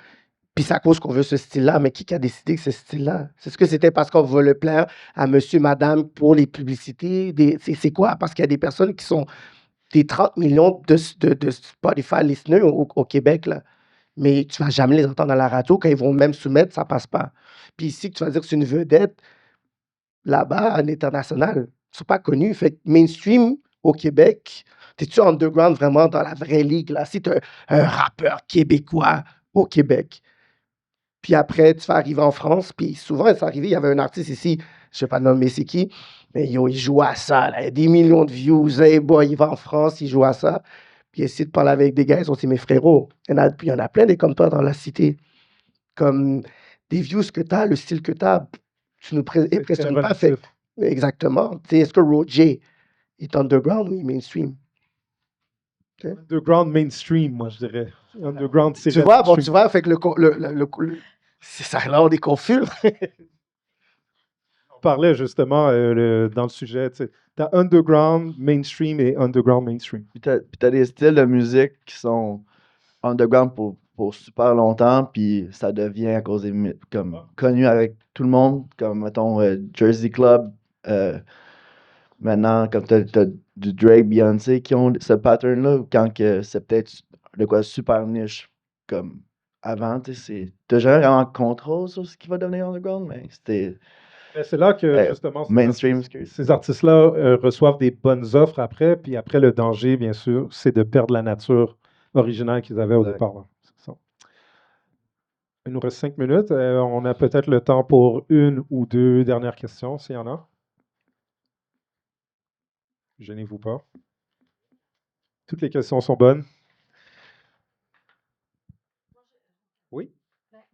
puis c'est à cause qu'on veut ce style-là. Mais qui a décidé que ce style-là? C'est ce que c'était parce qu'on veut le plaire à monsieur, madame pour les publicités? C'est quoi? Parce qu'il y a des personnes qui sont des 30 millions de Spotify listeners au Québec, là. Mais tu vas jamais les entendre à la radio. Quand ils vont même soumettre, ça passe pas. Puis ici, que tu vas dire que c'est une vedette, là-bas, à l'international. Ils ne sont pas connus. Fait que mainstream au Québec, t'es-tu underground vraiment dans la vraie ligue, là? Si tu un rappeur québécois au Québec, puis après, tu vas arriver en France, puis souvent, c'est arrivé, il y avait un artiste ici, je ne vais pas nommer c'est qui, mais yo, il joue à ça, là, il y a des millions de views, hey boy, il va en France, il joue à ça, puis il essaie de parler avec des gars, ils sont aussi mes frérots. Puis il y en a plein des comme toi dans la cité, comme des views que tu as, le style que tu as, tu nous C'est très impressionnes pas, fait. relatif. Exactement. Tu sais, est-ce que Roger est underground ou il est mainstream? Underground mainstream, moi, je dirais. Underground, c'est Tu vois, bon, mainstream. tu vois, fait que c'est ça, là, on est confus. On parlait justement dans le sujet, tu as underground mainstream et underground mainstream. Puis t'as des styles de musique qui sont underground pour super longtemps, puis ça devient à cause des comme connu avec tout le monde, comme mettons Jersey Club. Maintenant, comme t'as du Drake, Beyoncé qui ont ce pattern-là, quand que c'est peut-être de quoi super niche comme avant, tu sais, t'as jamais vraiment contrôle sur ce qui va devenir underground, mais c'était Mais c'est là que justement mainstream. ces artistes-là reçoivent des bonnes offres après, puis après le danger, bien sûr, c'est de perdre la nature originale qu'ils avaient au Exact. départ. Là. C'est ça. Il nous reste 5 minutes. On a peut-être le temps pour une ou deux dernières questions, s'il y en a. Gênez-vous pas. Toutes les questions sont bonnes. Oui.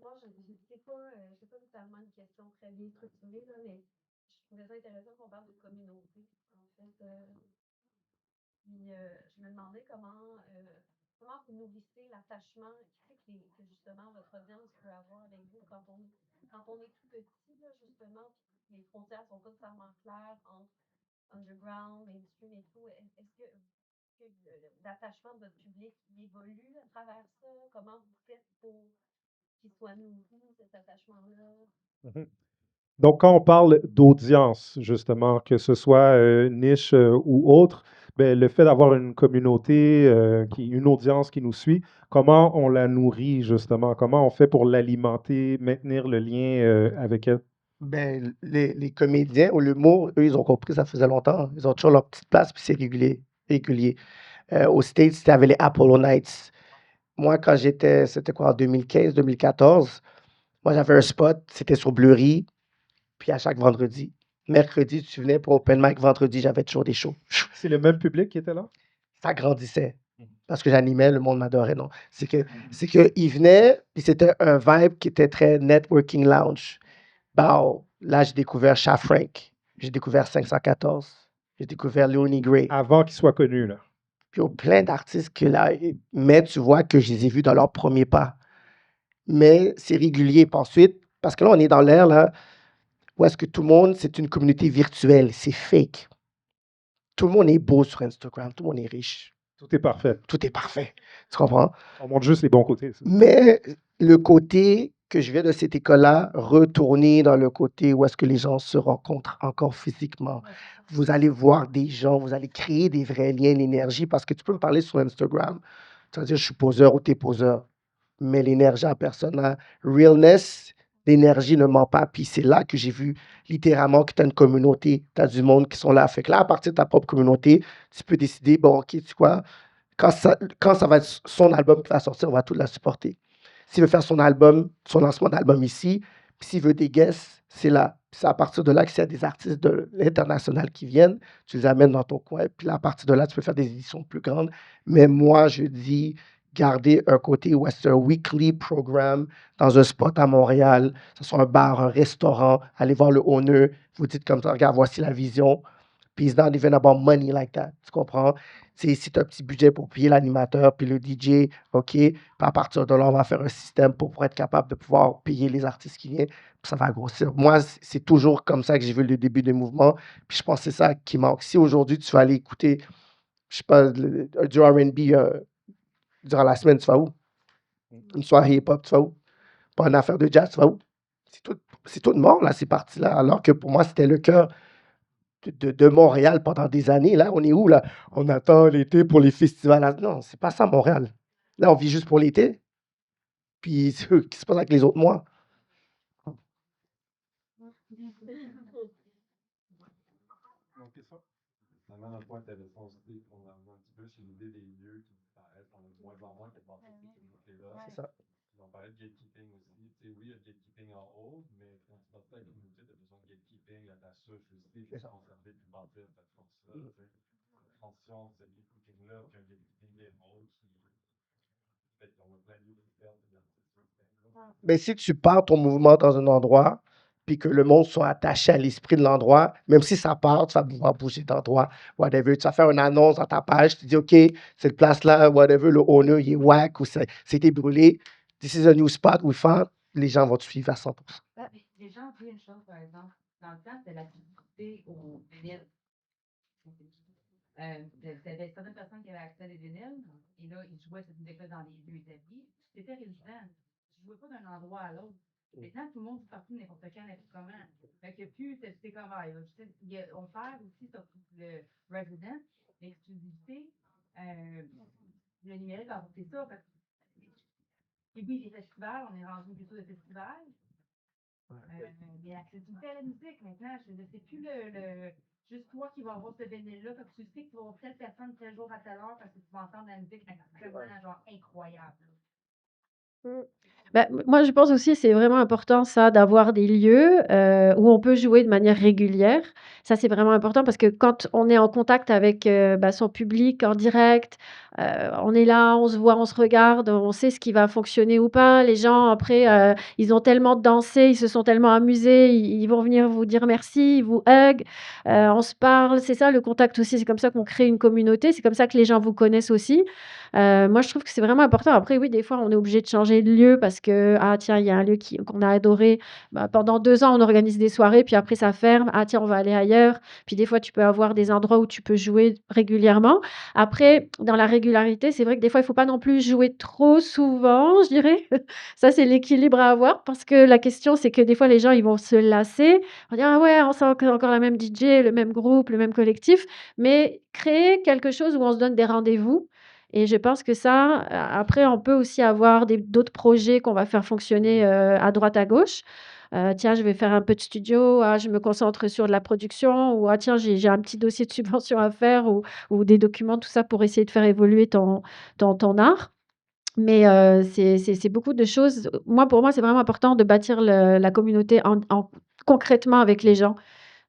Moi, je sais pas nécessairement une question très bien structurée, là, mais je trouvais ça intéressant qu'on parle de communauté. En fait, puis je me demandais comment vous nourrissez l'attachement que justement votre audience peut avoir avec vous quand on est tout petit, là, justement, puis les frontières sont pas nécessairement claires entre underground, mainstream et tout. Est-ce que l'attachement de votre public il évolue à travers ça? Comment vous faites pour qu'il soit nourri, cet attachement-là? Mhm. Donc, quand on parle d'audience, justement, que ce soit niche ou autre, ben, le fait d'avoir une communauté, une audience qui nous suit, comment on la nourrit, justement? Comment on fait pour l'alimenter, maintenir le lien avec elle? Ben, les comédiens ou l'humour, eux, ils ont compris, ça faisait longtemps. Ils ont toujours leur petite place, puis c'est régulier. Aux States, c'était avec les Apollo Nights. Moi, quand c'était quoi, en 2015, 2014, moi, j'avais un spot, c'était sur Bleury, puis à chaque vendredi. Mercredi, tu venais pour Open Mic, vendredi, j'avais toujours des shows. C'est le même public qui était là? Ça grandissait. Parce que j'animais, le monde m'adorait, non. C'est que ils venaient, puis c'était un vibe qui était très networking lounge. Bah, là, j'ai découvert Sha Frank, j'ai découvert 514, j'ai découvert Leonie Gray. Avant qu'il soit connu, là. Puis il y a plein d'artistes que là, mais tu vois que je les ai vus dans leur premier pas. Mais c'est régulier. Puis ensuite, parce que là, on est dans l'ère là, où est-ce que tout le monde, c'est une communauté virtuelle, c'est fake. Tout le monde est beau sur Instagram, tout le monde est riche, Tout est parfait. tout est parfait. Tu comprends? On montre juste les bons côtés. C'est ça. Mais le côté que je viens de cette école-là, retourner dans le côté où est-ce que les gens se rencontrent encore physiquement. Vous allez voir des gens, vous allez créer des vrais liens, l'énergie, parce que tu peux me parler sur Instagram, tu vas dire je suis poseur ou t'es poseur, mais l'énergie en personne, la realness, l'énergie ne ment pas. Puis c'est là que j'ai vu littéralement que tu as une communauté, tu as du monde qui sont là. Fait que là, à partir de ta propre communauté, tu peux décider, bon, OK, tu sais quoi, quand ça va être son album qui va sortir, on va tout la supporter. S'il veut faire son album, son lancement d'album ici, puis s'il veut des guests, c'est là. Puis c'est à partir de là que s'il y a des artistes de l'international qui viennent, tu les amènes dans ton coin. Puis là, à partir de là, tu peux faire des éditions plus grandes. Mais moi, je dis, garder un côté où c'est un weekly programme dans un spot à Montréal, que ce soit un bar, un restaurant, allez voir le owner, vous dites comme ça, regarde, voici la vision. Puis it's not even about money like that. Tu comprends? Si tu as un petit budget pour payer l'animateur, puis le DJ, OK, puis à partir de là, on va faire un système pour être capable de pouvoir payer les artistes qui viennent, puis ça va grossir. Moi, c'est toujours comme ça que j'ai vu le début des mouvements, puis je pense que c'est ça qui manque. Si aujourd'hui, tu vas aller écouter, je sais pas, du R&B durant la semaine, tu vas où? Une soirée hip-hop, tu vas où? Pas une affaire de jazz, tu vas où? C'est tout mort, là, ces parties-là, alors que pour moi, c'était le cœur de Montréal pendant des années. Là, on est où, là? On attend l'été pour les festivals. Non, c'est pas ça, Montréal. Là, on vit juste pour l'été. Puis, qu'est-ce qui se passe avec les autres mois? reprendre un point intéressant aussi qu'on a un petit peu sur l'idée des lieux qui paraissent de moins en moins qui pensent que là. C'est ça. On parlait de gatekeeping aussi. Tu sais, oui, il y a le gatekeeping en haut, mais quand tu parles de la communauté, tu as besoin de gatekeeping à ta souche aussi, C'est pour ça. conserver puis bâtir ta force-là. Tu sais. La transition, c'est le gatekeeping-là, puis un gatekeeping des rôles qui fait qu'on a plein de lieux de perte de l'artiste. Mais si tu pars ton mouvement dans un endroit, puis que le monde soit attaché à l'esprit de l'endroit, même si ça part, tu vas pouvoir bouger d'endroit, whatever. Tu vas faire une annonce dans ta page, tu dis, OK, cette place-là, whatever, le owner, il est whack ou c'était brûlé. This is a new spot, we found. Les gens vont te suivre à 100%. Les gens oublient une chose, par exemple. Dans le temps, c'était la publicité au vinyle. T'avais certaines personnes qui avaient accès à des vinyles, et là, ils jouaient cette musique-là dans les lieux établis. C'était résident. Tu jouais pas d'un endroit à l'autre. Maintenant, tout le monde joue partout, n'importe quand, n'importe comment. Fait que plus c'était comme, on perd aussi sur le resident, l'exclusivité. Le numérique a apporté ça. Parce que, et oui, les festivals, on est rendu plutôt de festivals. Mais l'accessibilité à la musique, maintenant, c'est plus juste toi qui vas avoir ce vinyle-là, parce que tu sais que tu vas avoir telle personne tel jour à telle heure parce que tu vas entendre la musique vraiment genre incroyable. Bah, moi, je pense aussi c'est vraiment important ça d'avoir des lieux où on peut jouer de manière régulière. Ça, c'est vraiment important parce que quand on est en contact avec son public en direct, on est là, on se voit, on se regarde, on sait ce qui va fonctionner ou pas. Les gens, après, ils ont tellement dansé, ils se sont tellement amusés, ils vont venir vous dire merci, ils vous hug, on se parle. C'est ça le contact aussi. C'est comme ça qu'on crée une communauté. C'est comme ça que les gens vous connaissent aussi. Moi, je trouve que c'est vraiment important. Après, oui, des fois, on est obligé de changer de lieu parce que, ah tiens, il y a un lieu qu'on a adoré. Bah, pendant 2 ans, on organise des soirées, puis après, ça ferme. Ah tiens, on va aller ailleurs. Puis des fois, tu peux avoir des endroits où tu peux jouer régulièrement. Après, dans la régularité, c'est vrai que des fois, il ne faut pas non plus jouer trop souvent, je dirais. Ça, c'est l'équilibre à avoir parce que la question, c'est que des fois, les gens, ils vont se lasser. On va dire, ah ouais, on sent encore la même DJ, le même groupe, le même collectif. Mais créer quelque chose où on se donne des rendez-vous. Et je pense que ça, après, on peut aussi avoir d'autres projets qu'on va faire fonctionner à droite, à gauche. Tiens, je vais faire un peu de studio, ah, je me concentre sur de la production, ou ah, tiens, j'ai un petit dossier de subvention à faire, ou des documents, tout ça pour essayer de faire évoluer ton art. Mais c'est beaucoup de choses. Moi, pour moi, c'est vraiment important de bâtir la communauté concrètement avec les gens.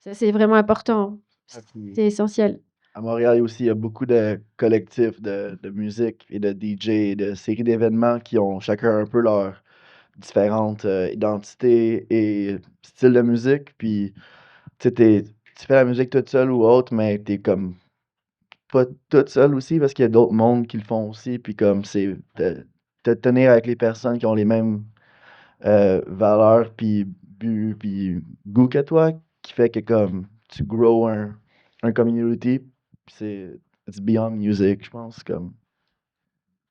Ça, c'est vraiment important. Ah, puis C'est essentiel. à Montréal aussi, il y a beaucoup de collectifs de musique et de DJ et de séries d'événements qui ont chacun un peu leur différente identité et style de musique. Puis, tu sais, tu fais la musique toute seule ou autre, mais t'es comme pas toute seule aussi parce qu'il y a d'autres mondes qui le font aussi. Puis, comme c'est te tenir avec les personnes qui ont les mêmes valeurs, puis but, puis goût que toi, qui fait que comme tu grow un community. Puis c'est it's beyond music, je pense. Comme.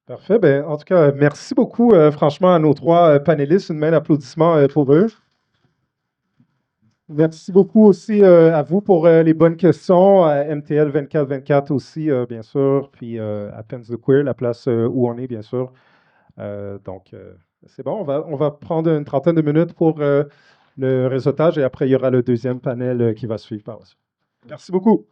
Parfait. Ben, en tout cas, merci beaucoup, franchement, à nos 3 panélistes. Une main d'applaudissement pour eux. Merci beaucoup aussi à vous pour les bonnes questions, à MTL 2424 aussi, bien sûr, puis à Pens the Queer, la place où on est, bien sûr. Donc, c'est bon, on va prendre une trentaine de minutes pour le réseautage et après, il y aura le deuxième panel qui va suivre par la suite. Merci beaucoup.